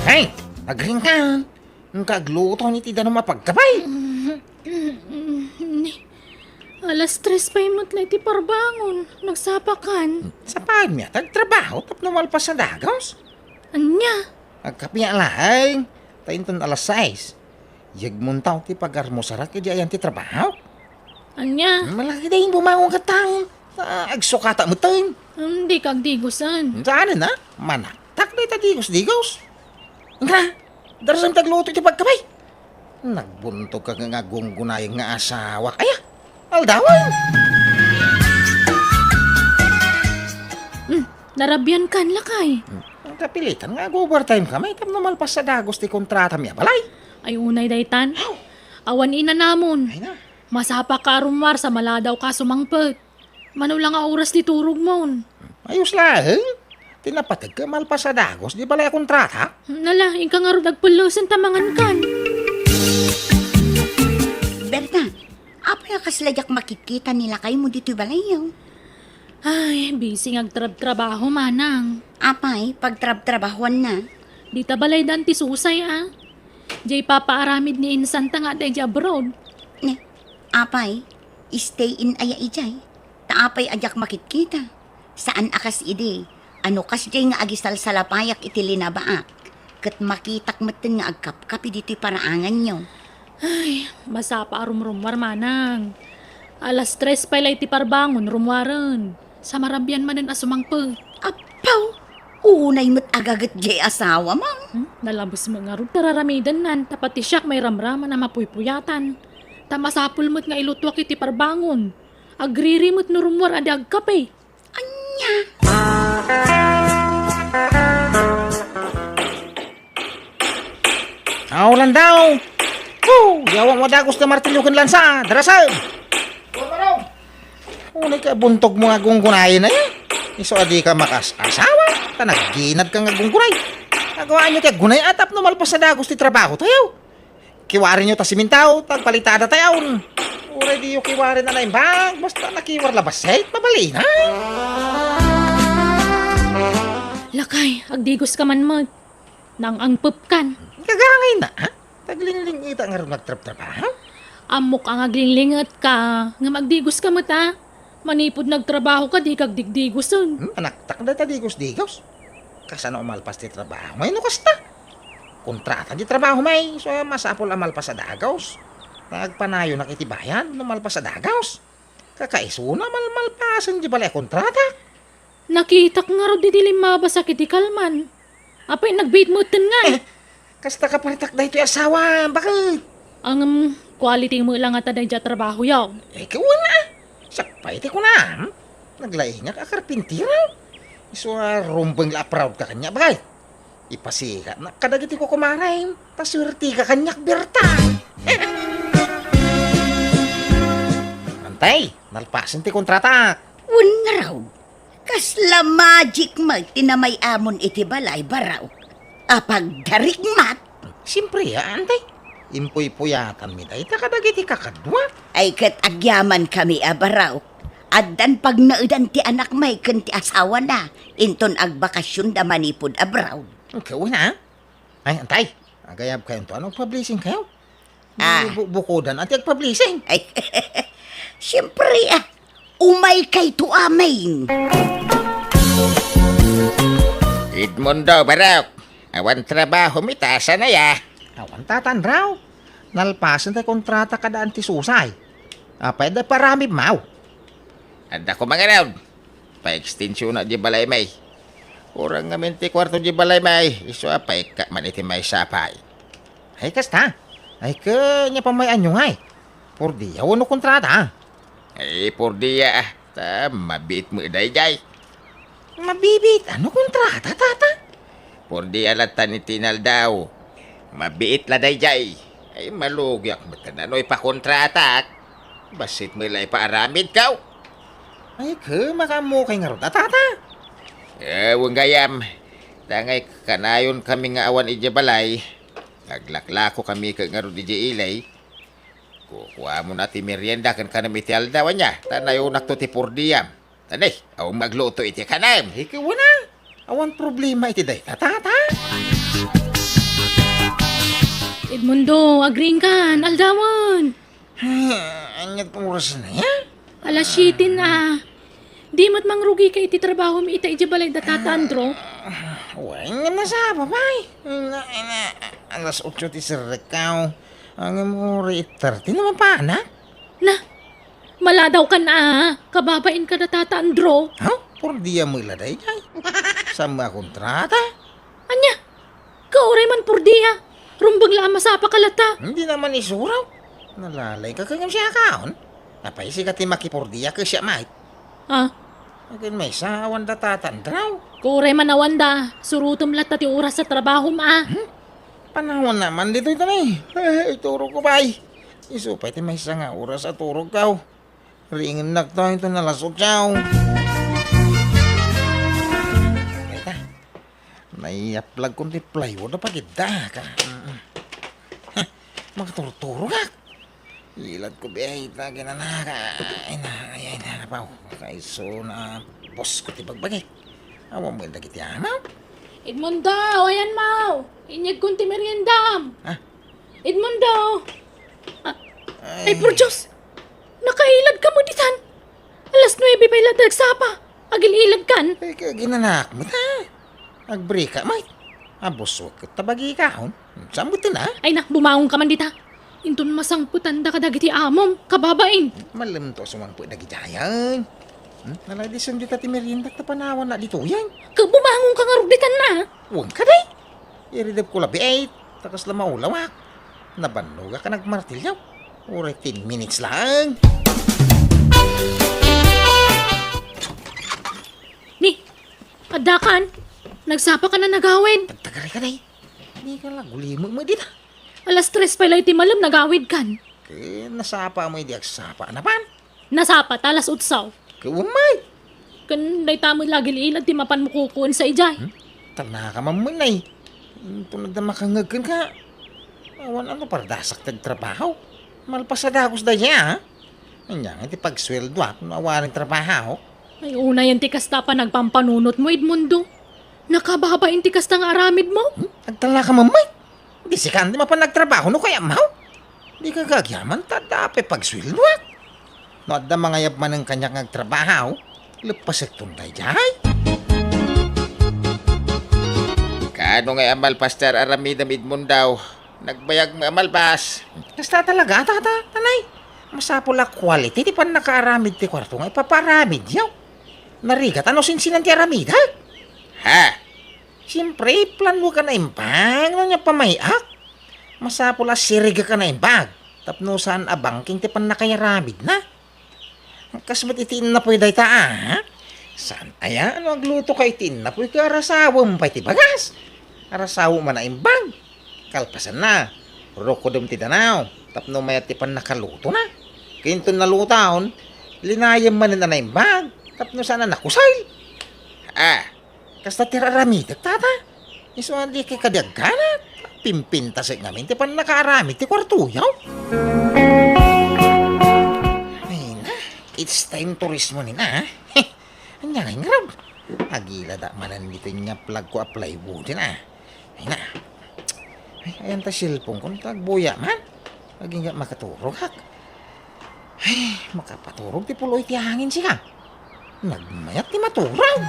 Bakay, agring ka. Ang kagluto ni tida na mapagkabay. Alas 3 pa imot na iti parbangon. Nagsapakan. Sa pagmiya, tagtrabaho tap namalpas sa dagaws. Anya? Agkapiya lahay. Tainton alas 6. Yagmuntaw ti pagarmosarat kaya ayan ti trabaho. Anya? Malaki dahin bumangon ka taon. Agsukata mo tayo. Hindi kagdigusan. Saan na? Manaktak na itadigos-digos. Nga, darasang tagluto iti pagkabay. Nagbuntog ka nga gunggunayang nga asawa. Kaya, aldawan. Narabyan kan lakay. Ang kapilitan nga, overtime kami. Tam namalpas sa dagos ti kontrata miya balay. Ay unay daytan. Awan ina namon. Ay na. Masapa ka rumwar sa maladaw ka sumangpet. Manulang nga oras di turog mo. Ayos lang. Tinapatag ka malpas sa dagos, di balay kontrata? Nala, inka nga ro dagpulusan tamangan kan. Berta, apa yung kaslayak makikita nila kayo mo dito balayaw? Ay, busy ngagtrabaho manang. Apay, pagtrabahuan na. Di ta balay dan ti susay Jay papaaramid ni insan ta nga day abroad. Ne, apay, stay in aya ijay. Taapay ajak makikita. Saan akas ide? Ano kas jay nga agisal sa lapayak iti linabaak? Kat makitak meten nga agkap-kapi dito'y paraangan nyo. Ay, masapa rumrumwar manang. Alas 3 pa ilay ti parbangon rumwaran. Sa marabyan manan asumangpet. Apaw! Unay mo't agagat jay asawa mo. Nalabos mo nga rin tararamidan nan, tapat ti siyak may ramraman na mapuypuyatan. Tamasapul mo't nga ilutwak iti parbangon. Agriri mo't nurumwar adi agkape. Anya! Aulan daw. Yawa mo dagos na martilyo kan lansa. Darasal. Unay ka buntog mo nga gunggunayin na yan. Iso adi ka makas asawa. Tanagginad ka nga gunggunay. Nagawaan nyo kaya gunay atap no malpas sa dagos ti trabaho tayo. Kiwarin nyo ta simintaw, tagpalitada tayo. Uray di yung kiwarin na naimbang. Basta nakiwar labas pabali na. Lakay, agdigos ka man mo. Nang angpep kan. Kagangay na ha? Taglingling ita nga rin nagtrabaho. Amok ang aglinglingat ka. Nga magdigos ka mo ta. Manipod nagtrabaho ka, di kag digdigoson. Anaktak na tadigos-digos. Kasano umalpas ti trabaho may nukas ta. Kontrata di trabaho may. So masapol amalpas sa dagaws. Nagpanayo na kitibayan numalpas sa dagaws. Kakaiso na malmalpasan di balay kontrata. Nakitak nga ro di dilim mabasa kiti kalman. Apay nagbait mo nga. Kasta ka paritak da ito asawa. Bakit? Ang quality mo lang ata dahil trabaho yaw. Ikaw na. Sakpay ti ko na. Naglainga ka karpintira. Iso rumbang la proud ka kanya. Bakit? Ipasikat na kadagiti ko kumaray. Pasurti ka kanyak berta. Antay, nalpasan ti kontrata. Un nga raw. Kasla magic mag tinamay amon iti balay baraw. Apag darik mat. Siyempre, antay. Impuy-puyatan mi day. Takadagiti kakadwa. Ay kat agyaman kami abaraw. Addan pag naudan ti anak may ken ti asawa na. Inton agbakasyon da manipod abraw. Ikaw na. Ay, antay. Agayab kayo to. Anong publishing kayo? Bukodan at publishing. Ay, siyempre umay kay to amin. Edmundo, Barok. Awan trabaho mitasa na ya. Awan tatan raw. Nalpasan tayo kontrata kadaan ti susay. Pwede parami mau. Anda ko mga raw. Pa-extensyon na di balay may. Kurang ngamin ti kwarto di balay may. Iso apay ka man iti may sapay. Ay, kasta. Ay, kanya pa may anyo ngay. Por di, awan no kontrata. Ay, por diya mabit mo day. Mabibit. Ano kontrata, tata? Por diya latan ni tinal daw. Mabiit la day. Ay, malugyak mo tananoy pa kontrata. Basit mo ilay paaramid kaw. Ay, makamukay nga ron, tata. Ewan gayam. Tangay kanayon kami nga awan ija balay. Naglaklako kami ka nga ron ija ilay. Kukuha mo na ti merienda kan kanam iti aldawan niya. Tanayo nakto ti purdiyam. Tanay, aw magluto iti kanam. Ikaw na. Awan problema iti day, tata. Edmundo, agring kan, aldawan. Anyag oras na yan. Alas 7 na. Di mo't mangrugi ka iti trabaho mi ita ijabalay da tatandro. Uy, nga nasaba, bay. Alas 8 ti sirikaw. Ang muri 30 naman pa, na? Na, maladaw ka na. Kababain ka na tatandro. Ha? Por diya mo iladay, jay. Sama kontrata. Anya, kauray man purdiya. Rumbag lang masapa kalata. Hindi naman isuraw. Nalalay ka kanyang siya kaon. Napaisi ka ti makipordiya ka siya, mate. Ah, Akin may sawan da tatandraw. kauray man awanda. Surutom lat ti oras sa trabaho ma. Panahon naman dito ito na eh. Ituro ko bay. Isupay ti may isa nga oras at turog kaw. Ringin na to ito nalasok siyaw. Eka, naiaplag kong ti plywood na pagida ka. Makaturturo ka. Lilad ko biyay lagi na naka. Ay na paw. Kaiso na boss ko ti bagbagay. Awa mo yung dagiti amaw. Edmundo, ayan mau. Inyag kunti meriendam. Ha? Edmundo. Ay, por Diyos. Nakailad ka mo ditan. Alas 9 pa ilad nagsapa. Agil-ilad kan. Ay ka ginanak mo ta. Agbreak ka may. Abos wag ka tabagi ka hon. Sambutin na. Ay na, bumaong ka man dita. Intun masangputan da kadagiti amom. Kababain. Malam to sumangpo nagidayan. Naladison dita ti merienda ta panawan na dito yan. Kabumangon ka nga ruditan na. Huwag ka day. Iridap ko labi ay. Takas la maulawak. Nabanuga ka nagmartilyaw. Uri 10 minutes lang. Ni, adakan. Nagsapa ka na nagawid. Pagtagari ka day. Hindi ka lang gulimo mo dito. Alas 3 pa ilay ti malam nagawid kan. Kaya nasapa mo hindi agsapa na pan. Nasapat alas utsaw. Kawamay. Kan day tamo lagi ilad ti mapan mo kukuon sa ijay. Tala ka mamunay. Tunad na makangagkan ka. Awan ano para dasak tagtrabaho. Malpasadagos da niya ha. Anyang iti pagsweldo kung awaring trabaho. Ay una yan ti kasta pa nagpampanunot mo Edmundo. Nakababain ti kasta nga aramid mo. Nagtala ka mamay. Di si Candy mapan nagtrabaho no kaya maw. Di ka gagyaman tadape pagsweldo no adda mga yabman ng kanyang nagtrabaho. Lepas tunday jay. Kaano nga amal Pastor Aramidam Edmundaw? Nagbayag mo amal bas. Kasta talaga tanay. Masapula quality ti pan nakaaramid ti kwarto nga ipaparamid yaw. Narigat ano sinsinan ti aramid ha? Ha? Siyempre, plan mo ka na imbag. Ano niya pamayak? Masapula siriga ka na imbag. Tapno saan abangking ti pan nakayaramid na. Kasmat itiin na po'y day ta ha? Saan aya? Ano ang gluto ka itiin na po'y karasawa mo pa'y ti bagas? Arasawa man na imbag. Kalpasan na. Rokodom ti danaw. Tapno mayat ti pan nakaluto na. Kinton na lutaon, linayam man na imbag. Tapno sana nakusay. Kasta tiraramid tata. Iso hindi kay kadagganat. Pimpintas namin ti pan nakaaramid ti kwartuyaw. Ay na, it's time turismo ni na. Anya nga ngrab. Agila da manan dito nga plug ko apply wood na. Ay na. Ay, ayan ta silpong kung tagbuya man. Lagi nga makaturog hak. Ay, makapaturog ti puloy ti hangin siya. Nagmayat ti maturag.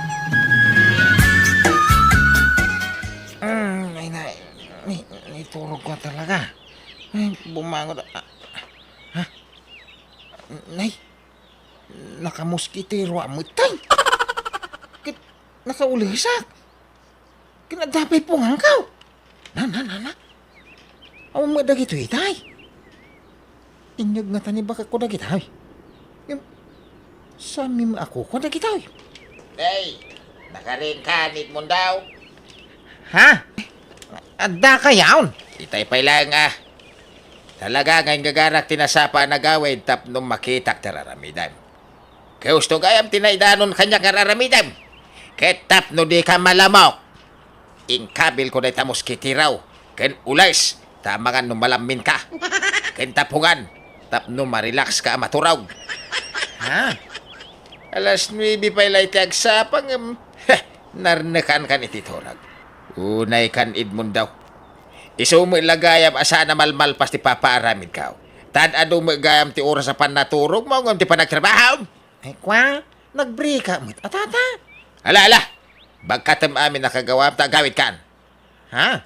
Ay na, turog ko talaga. Ay, bumangon. Ha? Nay, nakamuskitero amot tay. Nakaulisak. Kinadapay po nga kaw. Na. Awa mo dagito itay. Inyag nga tani baka ko dagitaw. Sami mo ako ko dagitaw. Hey, nakarin ka Edmundaw. Ha? Adda ka yaon. Itay pa lang Talaga ngayon gagarak tinasapa nagawid tapno makitak tararamidam. Kaya gusto gayam tinaidanon kanya kararamidam. Kaya tapno di ka malamok. Ingkabil ko na itamos kitiraw. Ken ulayas, tamangan no malamin ka. Ken tapungan, tapno marelax ka maturaw. Ha? Alas 9 pa ilay tiagsapang narnekan kan ititurag. Unay kan Edmundaw. Iso mo ilagayam asa na malmal pas ti papaaramid ka. Tan ado mo gayam ti oras sa panaturog mo ngam ti panagtrabaho. Ay kwa, nag-break ka mo. Atata. Ala. Bagkatam amin nakagawa ta gawit kan. Ha?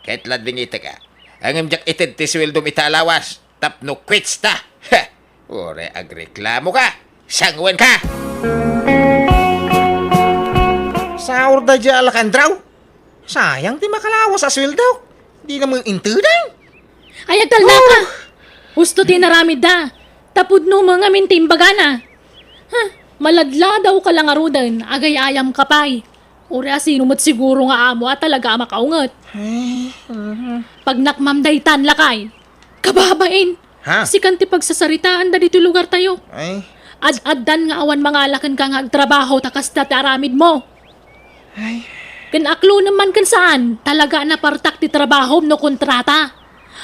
Kahit ladling ita ka. Ang imjak itid ti sweldo italawas. Tapno quits ta. Ore agreklamo ka. Sangwen ka. Saur da dya alakandraw. Sayang ti makalawas sa sweldo. Di na mo yung intuday. Ay agdal na ka. Husto tinaramid da. Tapod no mga mintimbaga na. Ha, maladla daw ka lang arudan. Agay ayam kapay. Uri asino mo't siguro nga amo at talaga makaungat. Pag nakmamday tan lakay. Kababain. Ha? Sikan ti pagsasaritaan da dito lugar tayo. Ay, Ad-addan nga awan mangalakan ka nga agtrabaho takas dati aramid mo. Kan aklo naman kan saan, talaga na partak ti trabaho no kontrata.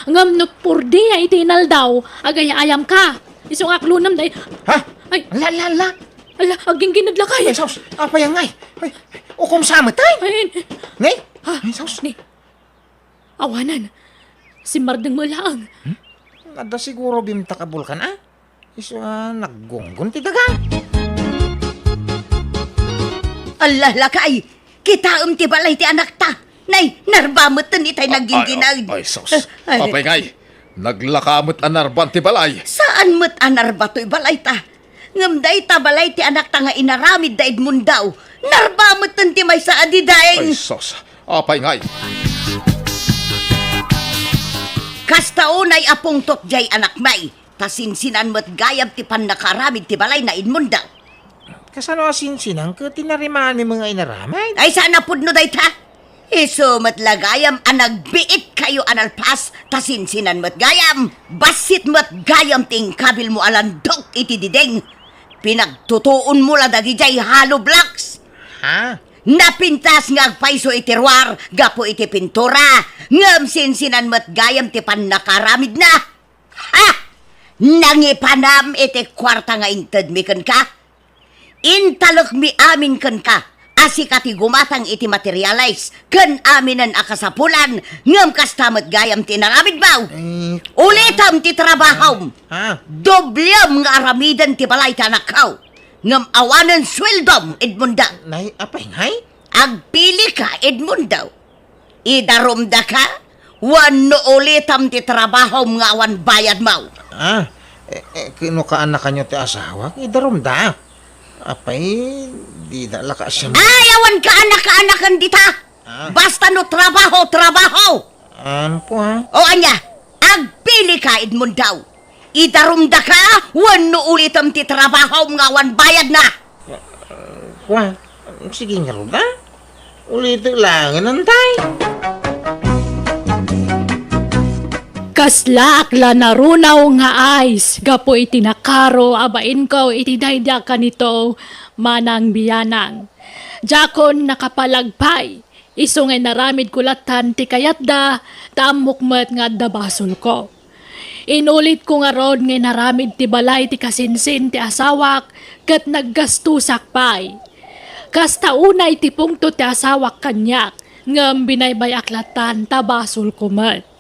Ngam no purdi ay itinal daw, agay ayam ka. Isong aklo nam day, ha? ay, La. ala, aging ginadlakay. Ay, sos, apa yang ngay? Ay, ukom sama tay. Ay, Ngay? ha, Ay, sos. ni, awanan, si Mardeng mo lang. Nada siguro bimtakabul ka na. Iso, naggunggun ti daga. Allah lakay, kita ti balay ti anak ta. Nay, narbamot ni tay naging ginag. Ay, sos. Apay ngay. Naglakamot anarban ti balay. Saan mo't anar ba to'y balay ta? Ngam day ta balay ti anak ta nga inaramid daid mundaw. Narbamot ti may sa adidaeng. Ay, sos. Apay ngay. Kasta unay apong totjay anak may. Tasinsinan mo't gayab ti pan nakaramid ti balay na inmundaw. Kasano asinsinang ka tinarimaan mi mga inaramay? Ay sana pudno day ta? Iso mo't lagayam anagbiit kayo analpas. Tasinsinan mo't gayam. Basit mo't gayam ting kabil mo alandok iti dideng. Pinagtutuon mo la dagijay halo blocks. Ha? Napintas nga agpaiso iti ruwar, gapo iti pintura, ngam sinsinan mo't gayam ti pan nakaramid na. Ha! Nangipanam iti kwarta nga inted mi ken ka. Intalok mi amin ken ka, asi kati gumatang iti materialize, ken aminan akasapulan, ngam kastamot gayam ti naramid baw. Ulitam ti trabahom, Ha? doblem nga aramidan ti balay tanakaw, ngam awanan sweldom Edmunda. Nay, apay ngay? Agpili ka, Edmundo. Idarumda ka, wano ulitam ti trabaho nga awan bayad mo. Ah, kino ka anak kanyo ti asawa? Idarumda. Apay, di dala ka siya. Ay, awan ka anak-anakan dita. Basta no trabaho. Ano po ha? O anya, agpili ka, Edmundo. Idarumda ka, wano ulitam ti trabaho nga awan bayad na. Wah, sige nga ruda. Ulit lang, nantay. Kasla akla narunaw nga ice, gapo iti nakaro, abain ko iti dayda kanito, manang biyanang. Jakon nakapalagpay, iso nga naramid kulatan ti kayatda, tamukmat nga dabasol ko. Inulit ko nga ron nga naramid ti balay ti kasinsin ti asawak, kat naggastusak pay. Kasta unay ti pungto ti asawak kanyak, ngam binaybay aklatan tabasol kumat.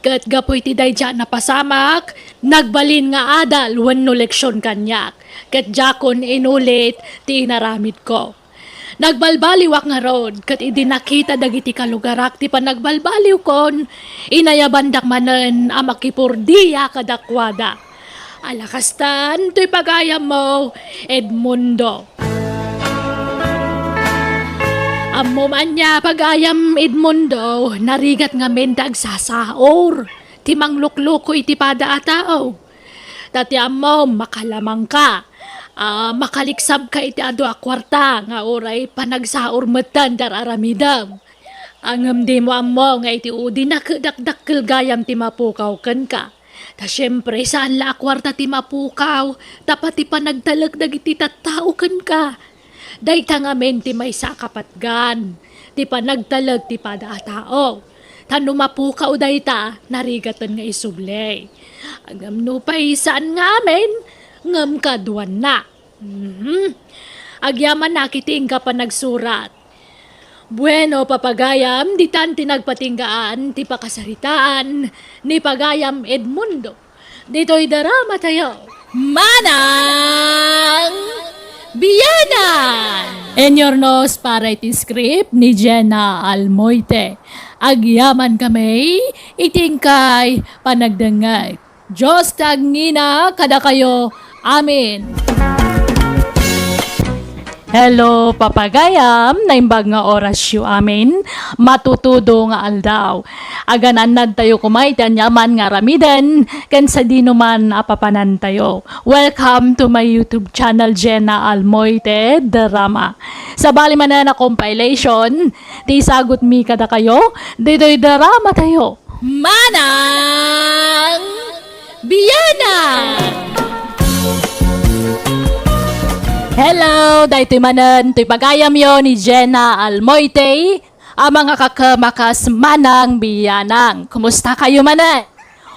Kat gapoy ti dayja napasamak, nagbalin nga adal wenno leksyon kanyak. Kat jakon inulit ti inaramid ko. Nagbalbaliwak nga rod, kat idinakita dagiti kalugarak ti panagbalbaliw kon, inayabandak manen amakipurdiya kadakwada. Alakastan, to'y pagayam mo, Edmundo. Amo man niya pagayam Edmundo, narigat nga mendag sasaor. Timang lukloko iti pada atao. Tati amo makalamang ka. Makaliksab ka iti ado a kwarta nga oray panagsaor metan dar aramidam. Angam di mo amo nga iti udi nakadakdakkel gayam ti mapukaw ken ka. Ta syempre saan la a kwarta ti mapukaw, tapat ti panagtalag dagiti tattao ken ka. Dayta nga men ti may sakapatgan, ti panagtalag ti pada a tao. Tano mapukaw dayta, narigatan nga isublay. Agam no pa isaan nga amen, ngam kaduan na. Agyaman na kiting ka pa nagsurat. Bueno, papagayam, di tan tinagpatinggaan, ti pakasaritaan, ni pagayam Edmundo. Dito'y darama tayo. Manang Biyanan! Enyornos para iti script ni Jenna Almoite. Agyaman kami, itingkay panagdangay. Diyos tagngina kada kayo. Amen. Hello, papagayam, naimbag nga oras yu amin, matutudo nga aldaw. Aganan tayo kumay, tanyaman nga ramidan, kan sa di naman apapanan tayo. Welcome to my YouTube channel, Jenna Almoite Drama. Sa bali man na compilation, di sagot mi kada kayo, dito'y drama tayo. Manang Biyanang! Hello, dayti manan, to'y pagayam yo ni Jenna Almoite, ang mga kakamakas manang biyanang. Kumusta kayo manan?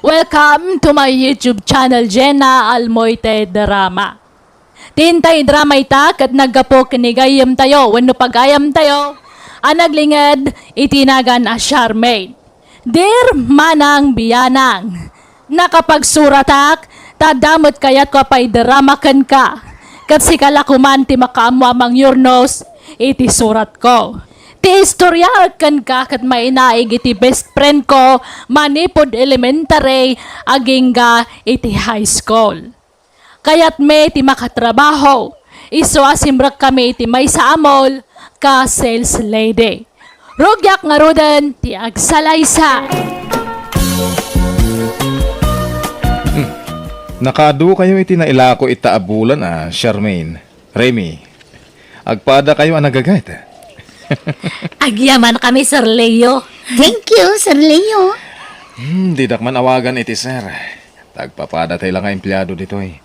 Welcome to my YouTube channel, Jenna Almoite Drama. Tintay drama itak at naggapo kinigayam tayo, wano pagayam tayo, ang naglingad itinagan a Charmaine. Dear manang biyanang, nakapagsuratak, tadamot kayat ko pa'y dramakan ka. Kasi kalakuman ti makaamwamang yurnos, iti surat ko. Ti istorya kan ka kat mainaig iti best friend ko, manipod elementary, agingga iti high school. Kaya't may ti makatrabaho, iso asimrak kami iti may sa amol, ka sales lady. Rugyak nga rodan ti agsalaysa. Nakadu kayo iti nailako itaabulan Charmaine. Remy, agpada kayo ang nagagayt. Agyaman kami, Sir Leo. Thank you, Sir Leo. Didak man awagan iti sir. Tagpapada tayo lang nga empleyado dito eh.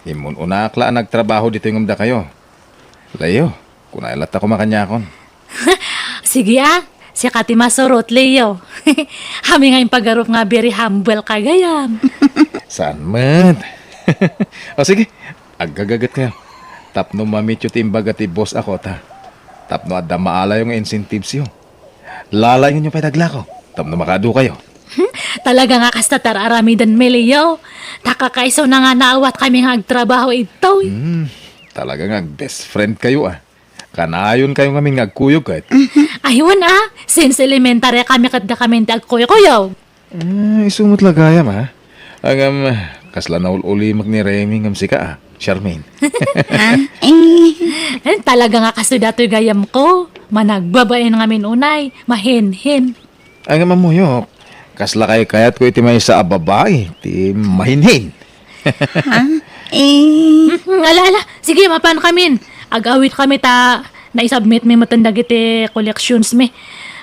Imun unakla ang nagtrabaho dito yung umda kayo. Leo, kunailat ako makanyakon. Sige si Kati Masurot, Leo. Hami nga yung paggarup nga very humble kagayam. Saan man? O sige, agagagat kayo. Tapno mamit yung timbaga ti boss ako ta. Tapno adda maala yung incentives yun. Lalayin nyo pa naglako. Tapno makadu kayo. Talaga nga kasta tararamidan me, Leo. Takakaiso na nga naawat kami nga agtrabaho ito. Talaga nga best friend kayo Kanayon kayo nga nga agkuyog kahit. Ayun since elementary kami kadda kami agkuyo-kuyo. Isumot lagayam Ang kasla na uli ni Remy ngam sika Charmaine. Talaga nga kasi dato'y gayam ko. Managbabain nga unay, mahinhin. Ang mamuyok, kasla kayo kayat ko iti may sa ababay, ti mahinhin. Alala, sige mapan kami. Agawit kami na-submit may matandag iti collections me.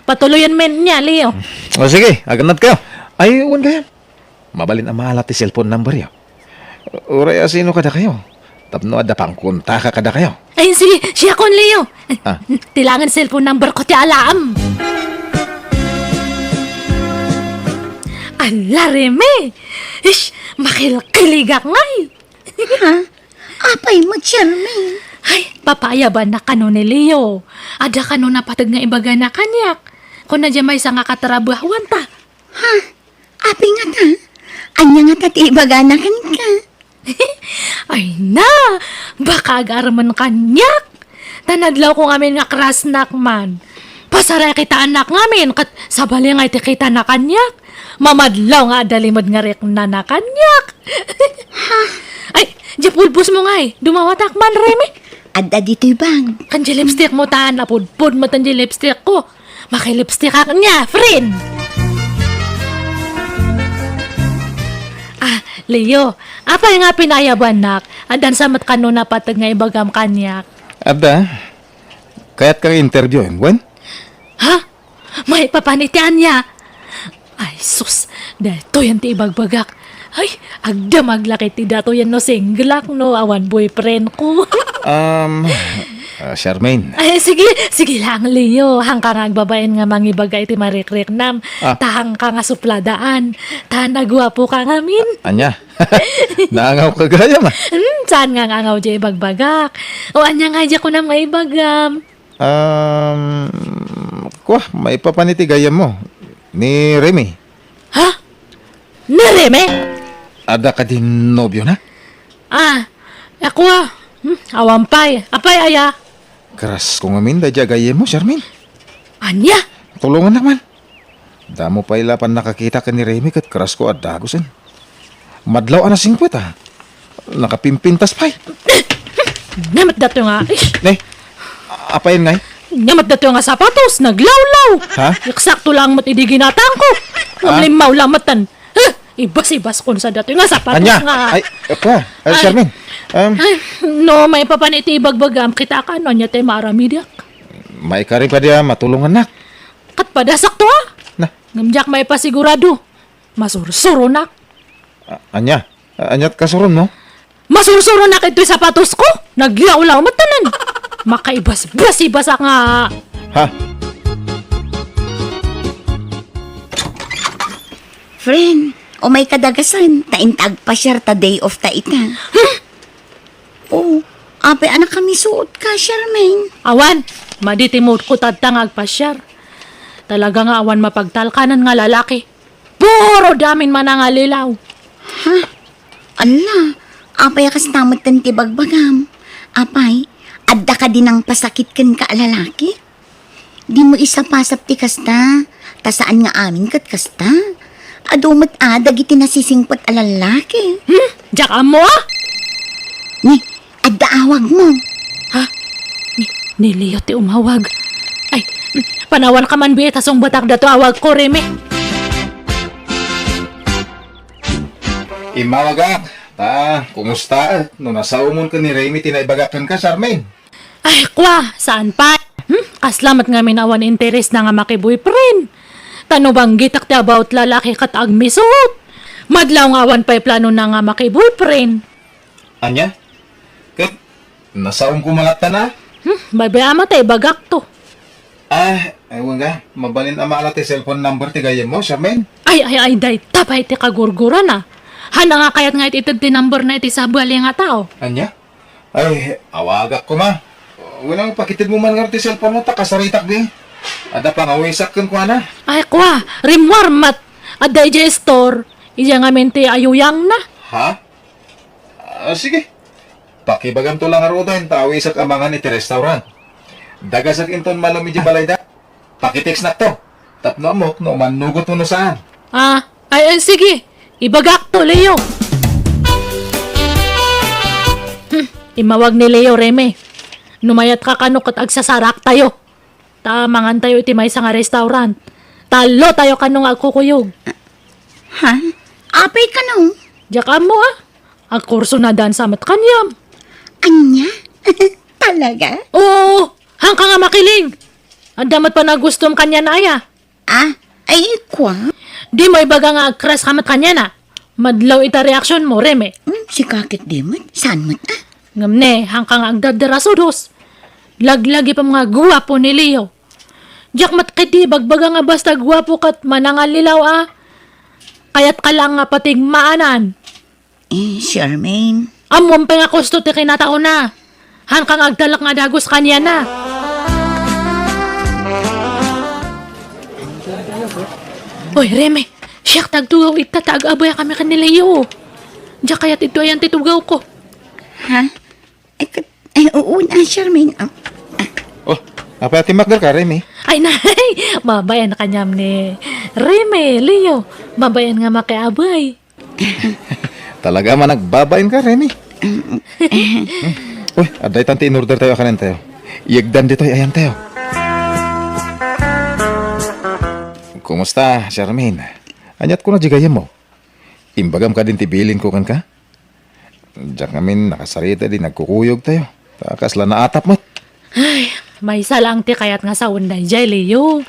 Patuloyan men niya, Leo. O sige, aganat kayo. Ay, uwan kayo. Mabalin ang mahalat ti cellphone number yaw. Uray sino kada kayo? Tapno ada pang kontak kada kayo. Ay, sige, siya kon, Leo. Ah. Tilangan cellphone number ko ti alam. Ala, Reme. Ish, makilkiligak ngay. Apay mo, Charmaine. Ay, papaya ba na kano ni Leo? Ada kano na patag nga ibaga na kanyak. Kung na may sa nga katrabahuan ta. Apay nga ta. Anya nga tati ibaganakan ka. Ay na, baka agarman kanyak. Tanadlaw ko ngamin nga krasnak man. Pasaray kita anak ngamin, kat sabali nga iti kita na kanyak. Mamadlaw nga dalimod nga rik na kanyak. Ay, di pulbos mo nga dumawatak man, Remy. Adda dito'y bang. Kanji lipstick mo taan, apudpud mo tanji lipstick ko. Makilipstick ka niya, friend. Leo, apay nga pinayaban nak, andan samat kano na patag nga ibagam kanyak. Ada, kaya't kang interview wen? Ha? May papanitian niya. Ay, sus, dato yan ti ibagbagak. Ay, agda maglaki ti dato yan no singlak no, awan boyfriend ko. Charmaine. Ay, sige lang, Leo. Hang ka nga agbabain nga mangibagay ti marikrik nam. Tahang ka nga supladaan. Tahan nagwapo ka ngamin. Anya, naangaw ka gaya Saan nga angaw di ibagbagak? O anya nga di ko na maibagam. May papanitigayam mo. Ni Remy. Ha? Nareme? Ada ka din nobyo na? Ako awampay. Apay aya. Karas ko ngamin da gayam mo, Charmaine. Anya? Tulungan naman. Damo pa ilapan nakakita ka ni Remy kat karas ko at dagusin. Madlaw ana 50 Nakapimpintas pa'y. Namat dato nga. Apayin ngay? Namat dato nga sapatos. Naglawlaw. Ha? Eksakto lang mat idiginatang ko. Limaw lamatan. Ibas-ibas kun sa dato nga sapatos Anya? nga. Ay, Charmaine. No, may papaniti ibagbagam. Kita ka no niya tayo maramidyak. May kari pa diya matulungan nak. Kat padasak to Na. Ngamjak may pasigurado. Masursuro nak. Anya? Anyat kasuron mo? Masursuro na kito yung sapatos ko. Nagyaulaw matanan. Makaibas-bas-ibasa nga. Ha? Friend, o may kadagasan, taintag pa siya ta day of ta ita. Oh, apay anak kami suot ka, Charmaine. Awan, maditimod ko tadtangag pasyar. Talaga nga awan mapagtalkanan nga lalaki. Puro damin manangalilaw. Ala, apay akas tamad tan tibagbagam. Apay, adda ka din ang pasakit kan ka lalaki. Di mo isa pasap ti kasta, ta saan nga amin kat kasta. Adumat dagiti nasisingpat a lalaki. Diyak mo ah! Ni, adda awag mo. Ni Leo ti umawag. Ay, panawan ka man biya tasong batak dato awag ko, Reme. Imawagak. Kumusta? No nasa umon ka ni Remy, tinaibagakan ka, Charmaine. Ay, kwa, saan pa? Kaslamat nga minawan interes na nga makiboyfriend. Tano bang gitak ti about lalaki kat agmisot? Madlaw nga awan pa'y plano na nga makiboyfriend. Anya? Kat, nasa ko malata na? Babay ama tayo bagak to. Ewan nga. Mabalin ama ala ti cellphone number ti gayem mo, Charmaine. Ay, day, tapay ti kagurgura na. Hana nga kayat nga ititid ti number na iti sabali nga tao. Anya? Ay, awagak ko ma. Walang pakitid mo man nga ti cellphone mo, takasaritak di. Ada pa nga wisak kun kwa na. Ay, kwa, rimwar mat, at digestor, iya nga mente ayuyang na. Ha? Sige. Pakibagam to lang arudan, tawi sa kamangan iti restaurant. Dagasak inton malami di balay da. Pakitex na to. Tapno mo, no manugot mo no saan. Ay, sige, ibagak to, Leo. Imawag ni Leo, Reme. Numayat ka kanok at agsasarak tayo. Tamangan tayo iti may nga restaurant. Talo tayo kanong agkukuyog. Ha? Apay ka no? Diyak mo ah. Ang kurso na dan sa kanyam. Anya? Talaga? Oo, hangka nga makiling. Ang damat pa na gustom kanya na aya. Ay, kwa? Di mo ibaga nga agkras kamat kanya na. Madlaw ita reaksyon mo, Reme. Si kakit di mo? Saan mo ta? Ngamne, hangka nga agdadarasudos. Laglagi pa mga guwapo ni Leo. Diyak matkiti, bagbaga nga basta guwapo kat manangalilaw ah. Kaya't ka lang nga pating maanan. Charmaine. Amwam pa nga kusto ti kinataon na. Hangka nga agdalak nga dagos kanya na. Hoy, Reme, siyak tagtugaw itatag abaya kami kanila Leo. Diyak kaya't ito ayan titugaw ko. Ha? Ay, oo na, Charmaine. Oh, apa ati magdar ka, Remy? Ay, nay, mabayan na kanyam ni Reme, Leo. Mabayan nga makiabay. Talaga man nagbabain ka, Remy. Uy, aday tanti in order tayo kanin tayo. Iyagdan dito, ayan tayo. Kumusta, Charmaine? Anyat ko na jigayam mo. Imbagam ka din tibilin ko kan ka? Diyak namin nakasarita din, nagkukuyog tayo. Takasla na atap mo. Ay, may isa lang ti kayat nga sa unday jay, Leo.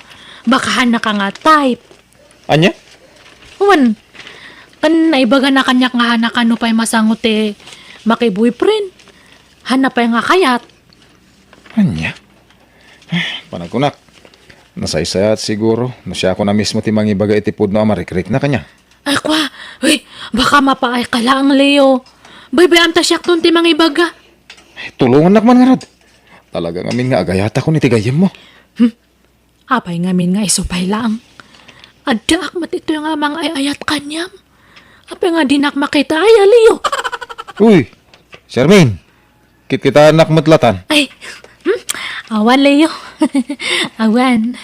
Bakahan na ka nga type. Anya? Uwan, kan naibaga na kanyak nga hana kano pa'y masangot makiboyfriend. Hana pa'y nga kayat. Anya? Panagkunak. Nasaysayat siguro. Na siya ako na mismo timang ibaga itipod no amarikrik na kanya. Ay, kwa, uy, baka mapaay ka lang, Leo. Baybayam ta siyak ton timang ibaga. Tulungan na man nga rod. Talaga ngamin nga agayata ko ni tigayim mo. Apay ngamin nga isupay lang. Ada akmat ito yung amang ayayat kanyam. Apay nga dinak makita ay, Leo. Uy, Charmaine. Kit kita anak matlatan. Ay, awan, Leo. Awan.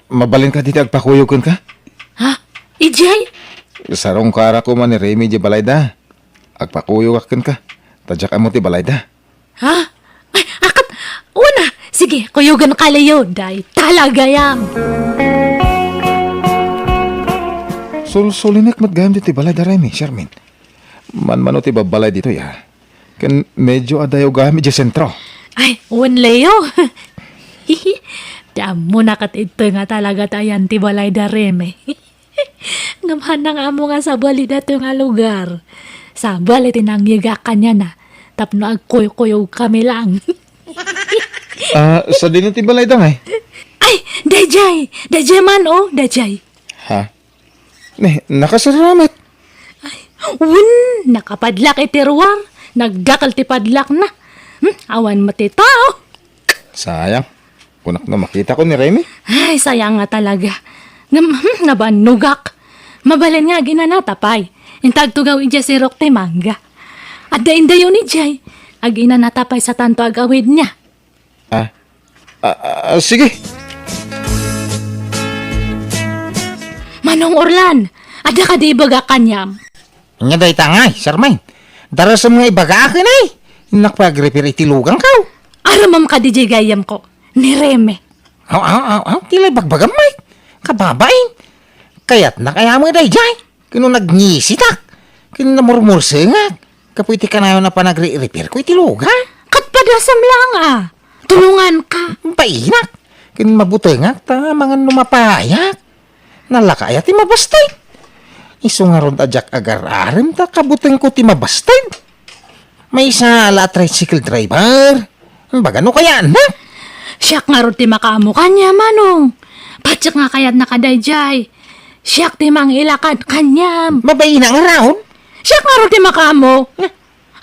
Mabalin ka dito agpakuyugan ka? Ha? Ijay? Sarong kara ko man ni Remy di balayda. Agpakuyog akin ka. Tadyak mo ti balayda. Ha? Ay, akat. Una. Sige, kuyugan ka, Leo. Day, talaga yan. Sulinik matgayam dito ti balayda, Remy, Charmaine. Man-mano ti babalay dito, ya. Kan medyo adayaw gamit di sentro. Ay, un, Leo. Hihi. Diyan mo na kat ito nga talaga tayan ti balay da Reme. Ngamhan nga amo nga sa bali dato nga lugar. Sa bali tinangyiga kanya na. Tapno agkuy-kuyog kami lang. Sa din ti balay dang ay. Ay, Dajay man oh, Dajay. Ha? Nakasaramat. Nakapadlak iti ruwar. Naggakal ti padlak na. Awan matitao. Sayang. Kunak na makita ko ni Remy. Ay, sayang nga talaga. Nabanugak. Mabalin nga ginanatapay. Intag tugaw ija si Rock ti Mangga. At daindayo ni Jay. Ag inanatapay sa tanto agawid niya. Sige. Manong Orlan, ada ka di baga kanyam. Nga day tangay, Sarmain. Dara sa mga ibaga akin ay. Nakpag-repair itilugang ka. Aramam ka di Jay gayam ko. Ni Reme. Tila bagbagam may. Kababain. Kaya't na kaya mo day jay. Kino nagnisitak. Kino namurmursengat. Kapwiti ka na yun na pa nagre-repair ko itilugang. Katpadasam lang ah. Tulungan ka. Painak. Kino mabutengak ta mga numapayak. Nalakaya ti mabastay. Iso nga ron tajak agar-arim ta kabuteng ko ti mabastay. May isa ala tricycle driver. Baga no kaya anak. Siyak nga ron ti makaamo kanya, Manong. Patsak nga kayat nakadayjay. Siyak ti mang ilakad kanyam. Mabay na nga raon. Siyak nga ron ti makaamo.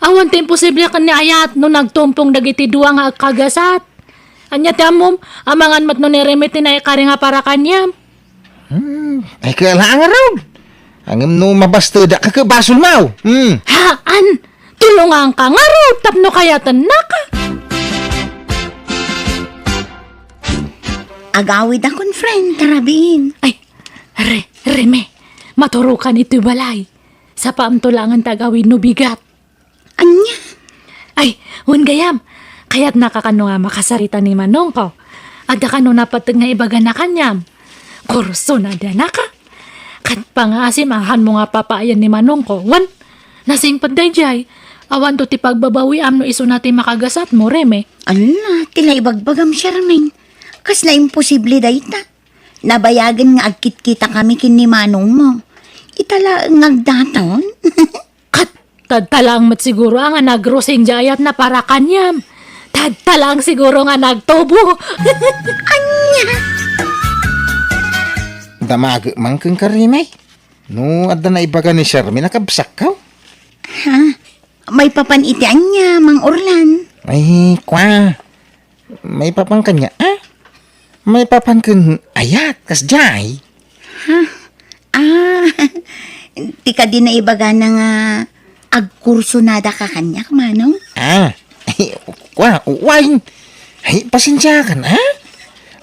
Awan ti imposible ka ni ayat no nagtumpong dagiti duwa nga kagasat. Anya ti amom, amangan mat no ni Reme ti naikari nga para kanyam. Ay kailangan nga raon. Ang no mabastay da kakabasol mau. Haan, tulungan ka nga ron tapno kayatan na ka. Agawid akong friend, karabin. Ay, Reme, maturukan ito'y balay. Sa paamtulangan tagawin no bigat. Anya? Ay, gayam. Kaya't nakakano nga makasarita ni Manong ko. At kano napatag nga ibaga na kanyam. Kurso na da na ka. Kat pa nga asimahan mo nga papaayan ni Manong ko. Nasing padayjay. Awan to ti pagbabawi amno iso natin makagasat mo, Reme. Ala, tila ibagbagam Charmaine. Kas na imposible dayta. Nabayagan nga agkit kita kami kini Manong mo. Itala ngagdaton. Kat, tadtalang mat siguro nga nagrosing jayat na para kanyam. Tadtalang siguro nga nagtobo. Damag mangkeng karimay. No, adda na ibaga ni Shermy nakabsak ka. Ha? May papanitian niya, Mang Orlan. Ay, kwa. May papan kanya, May papan kan ayat, kas jay. Tika din na ibaga na nga agkurso nada ka kanyak, Manong. Ay, kwa, uwain. Ay, pasensya ka na,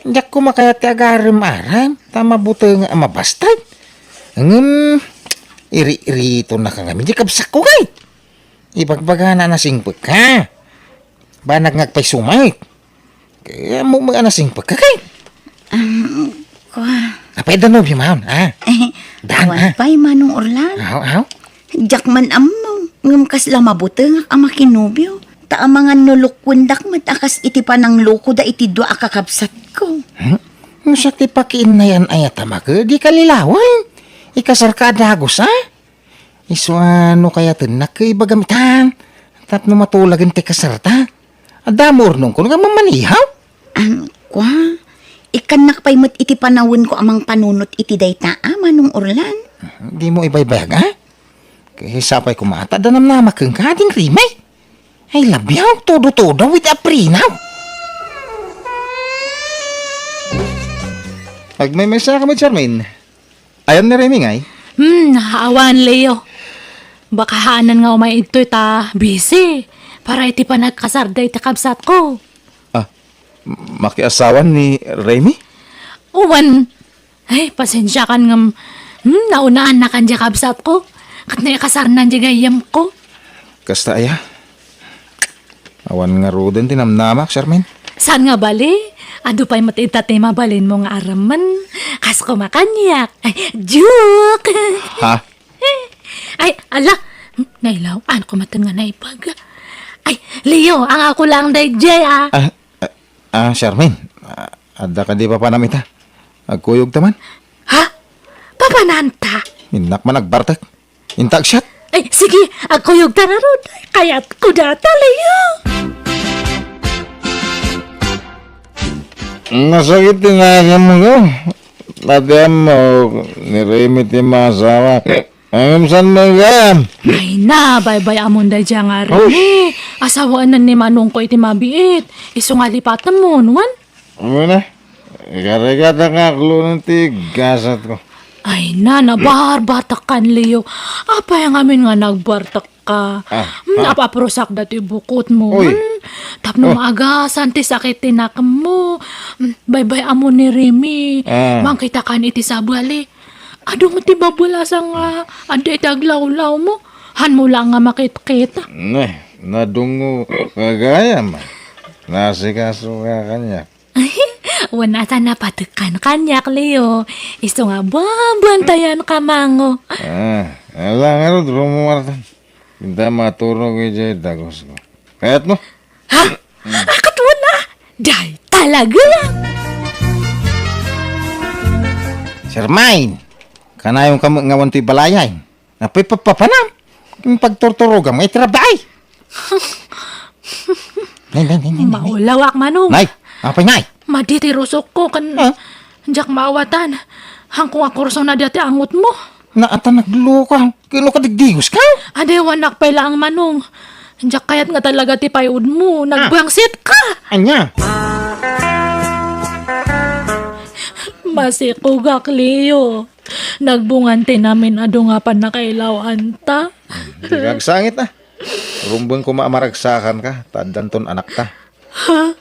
Diyak ko makayat ti agarim-aram, tama buto nga mabastad. Iri-irito na ka nga, hindi kabsak ko kay. Ibagbaga na nasingpag ka. Banag ngagpay sumait. Kaya mo mga nasingpag ka kay. Kwa. Apay danob yung mahon, Dan, Awan pa'y Manong Orlan. Aw. Diyak man ammo. Ngam kas lamabuto nga ang makinubyo. Taamangan nulukwendak matakas iti panang loko da iti dua akakabsat ko. Sa ti pakiin na yan ay atamaga, di kalilawan. Ikasar ka adagos, Iso ano kaya tinak kay bagamitan. Tapno matulagan ti kasarta. Adamor nung ko nga mamanihaw. Kwa. Ikan nakpay mo't iti panawin ko amang panunot iti dayta, Manong Orlan. Di mo ibaybayag, Kaya sapay kumata, danam na makang kading rimay. Ay labyaw, todo-todo with aprinaw. Pag may mesa ka mo, Charmaine, ayan na Remy ngay. Naawan, Leo. Baka haanan nga umay ito ta busy. Para iti pa nagkasarda iti kabsat ko. Makiasawan ni Remy? Uwan. Ay, pasensya kan ngam. Naunaan na kan dya kabsat ko. Kat naikasarnan dya gayam ko. Kasta aya. Awan nga roden tinamnamak, Charmaine. Saan nga bali? Ado pa'y matitatay mabalin mo nga araman. Kas ko makanyak. Ay, joke! Ha? Ay, ala! Nailaw, ano ko matan nga naipag? Ay, Leo, ang ako lang day jay, Charmaine. Adda ka di pa panamita. Agkuyog taman. Ha? Pananta. Inak man nagbartak. Intag shot. Ay, sige, ako yung tararod. Kaya't ko datalayo. Masakit din nga mo ko. Tadi mo, nirimit yung mga asawa. Ang saan mo yan? Ay na, bye-bye amon da dyan nga rin. Asawaan na ni Manong ko iti mabiit. Iso nga lipatan mo, nuwan. Ano na? Ikarigata nga klo ng tigasat ko. Ay na, nabarbatak kan, Leo. Apa yung amin nga nagbartak ka. Napaprosak dati bukot mo. Uy. Tapno maaga, santi sakit tinakam mo. Bye-bye amo ni Remy. Mangkita kan iti sabali. Adong ti babulasang anda itaglaw-law mo. Han mo lang nga makit-kita. Nadungo kagaya man. Nasikaso ka kanya. Wana ta napatukan kanyak, Leo. Iso nga babantayan ka mango. Alang ano, drumumartan. Hindi maturog yung dagos ko. Kaya't mo? Ha? Akat mo na! Day, talaga lang! Sir Mine, kanayong ngawan to'y balayay. Napay papapanam. Yung pagturturogan, may trabay. Nay. Maulawak manong. Nay, apay nay. Maditirusok ko kan... Diyak maawatan. Hangkong akurso na dati angot mo. Naata nagluka. Kino ka digdigos ka? Adewan nakpay lang manong. Diyak kayat nga talaga ti payud mo. Nagbangsit ka. Anya? Masikugak, Leo. Nagbungante namin ado nga pa nakailawan ta. Gagsangit na. Rumbang kumamaragsakan ka. Tadanton anak ta. Ha?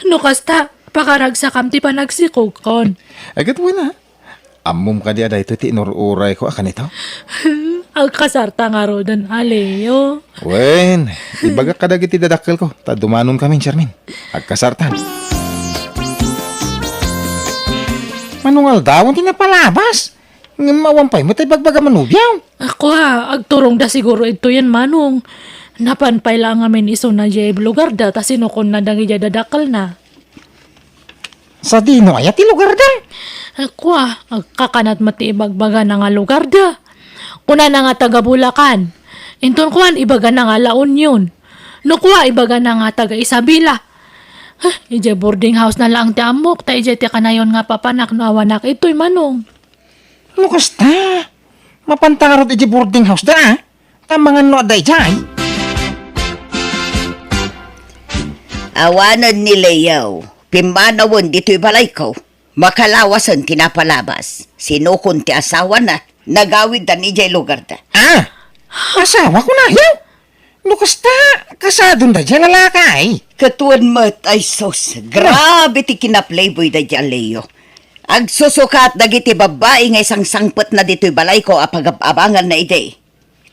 No kasta, pakaragsakam ti pa nagsikugkon. Agad mo na. Amom ka di ada ito ti inururay ko akan ito. Ang kasarta nga ro doon, Leo. Wen, ibaga ka dagiti dadakkel ko. Tadumanon kami, Charmin. Agkasartan. Manungal daw, hindi na palabas. Mawampay mo tayo bagbaga manubyaw. Ako agturong da siguro ito yan, manong. Napanpay lang amin iso na jay lugar da, ta sinukon na dangi jay dadakal na. Sa dino ay ati lugar da. Ako agkakanat mati ibagbaga na nga lugar da. Kuna na nga taga Bulacan. Inton kuan ibaga na nga La Union. No kuha ibaga na nga taga Isabela. Ije boarding house na lang ti amok, ta ije ti kanayon nga papanak no awanak ito'y manong. Lukas ta. Mapantangarot iti boarding house da. Tamangan no aday jay. Awanan ni Leo. Pimanawon dito'y balay ko. Makalawasan tinapalabas. Sinukon ti asawa na. Nagawid da ni jay lugar da. Asawa ko na yaw. Lukas ta. Kasadon da jay lalakay. Katuan mat ay sos. Grabe ti kinaplayboy da dyan, Leo. Agsusukat dagiti babae nga isang sangpot na dito'y balay ko apag-abangan na ide.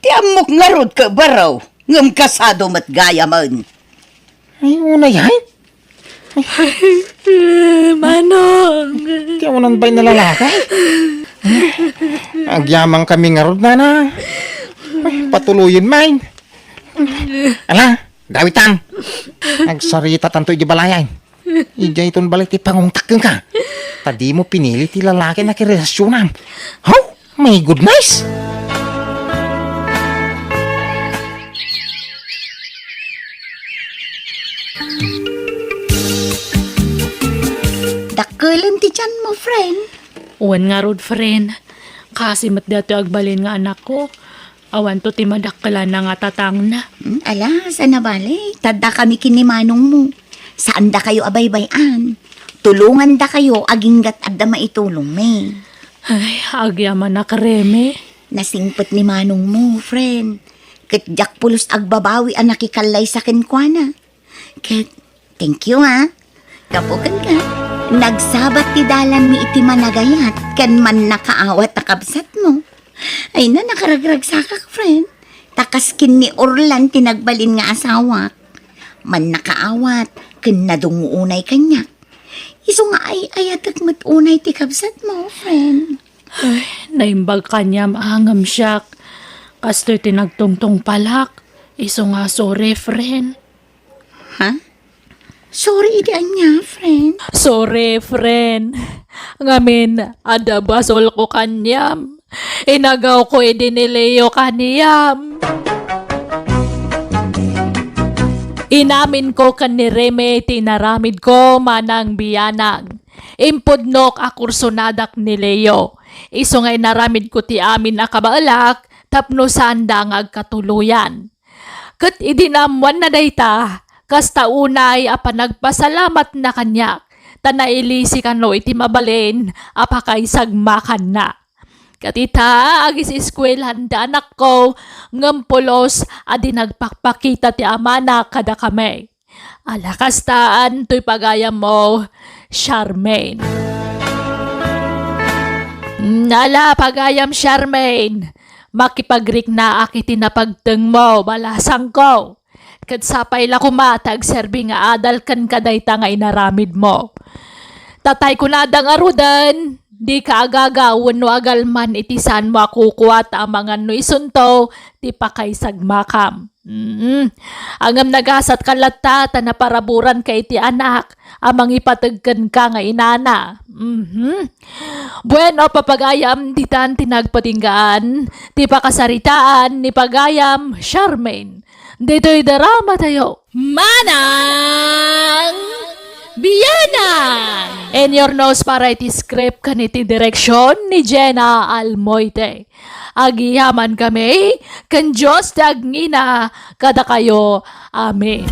Ti amok nga rod ka baraw. Ngam kasado mat gaya man. Ay, una yan. Manong. Kaya mo nang bay na lalakay. Agyamang kami nga rod na. Ay, patuloyin main. Ala, gawitan. Nagsarita tanto balayan. Ija iton balik ti pangungtakeng ka. Tadi mo pinili ti lalaki na kirelasyonan. Oh, my goodness. Dakkelan ti dyan mo, friend. Uwan nga rod, friend. Kasi mat dato agbalin nga anak ko. Awan to ti madakala na nga tatang na. Ala, sana bali. Tadda kami kinimanong mo. Saan da kayo abaybayan? Tulungan da kayo aginggat adda maitulong me. Ay, agyaman na kareme. Nasingpot ni manong mo, friend. Ket jak pulos agbabawi ang nakikalay sa kenkwana. Ket, thank you ha. Kapukan ka. Nagsabat ti dalan mi iti managayat. Kan man nakaawat na kabsat mo. Ay na, nakaragrag sa kak, friend. Takaskin ni Orlan tinagbalin nga asawa. Man nakaawat, ken nadungunay kanya. Iso nga ay ayatag matunay ti kabsat mo, friend. Ay, naimbag kanya maangam siyak. Kasto'y tinagtungtong palak. Iso nga sorry, friend. Ha? Sorry, idi niya, friend. Sorry, friend. Ngamin, ada basol ko kanyam. Inagaw ko idinileo kaniyam. Inamin ko kan ni Reme tinaramid ko manang biyanag. Impudnok akursonadak ni Leo. Iso ngay naramid ko ti amin akabaalak tapno sanda ng agkatuluyan. Kat idinamwan na dayta, kasta unay apa nagpasalamat na kanyak, tanailisi kano iti mabalin, apakay sagmakan na. Katita, agis eskwelahan da anak ko, ngampulos, adi nagpakpakita ti amana kada kami. Alakastaan, to'y pagayam mo, Charmaine. Nala, pagayam Charmaine. Makipagrik na akiti na pagteng mo, balasang ko. Katsapay la kumatag, serbi nga adal kan kadayta nga inaramid mo. Tatay ko na dang arudan, di ka agagawan no agalman itisan mo akukuat ang mga no isunto, ti pakaysag makam. Angam nagasat kalatata na paraburan kay ti anak, amang ipatagkan ka nga inana. Bueno, papagayam, di tan tinagpatinggaan, ti pakasaritaan, ni pagayam, Charmaine. Dito'y darama tayo. Manang Biyanang! And your nose para iti script kaniti direksyon ni Jenna Almoite. Agiyaman kami, kan Diyos dagngina, kada kayo. Amen.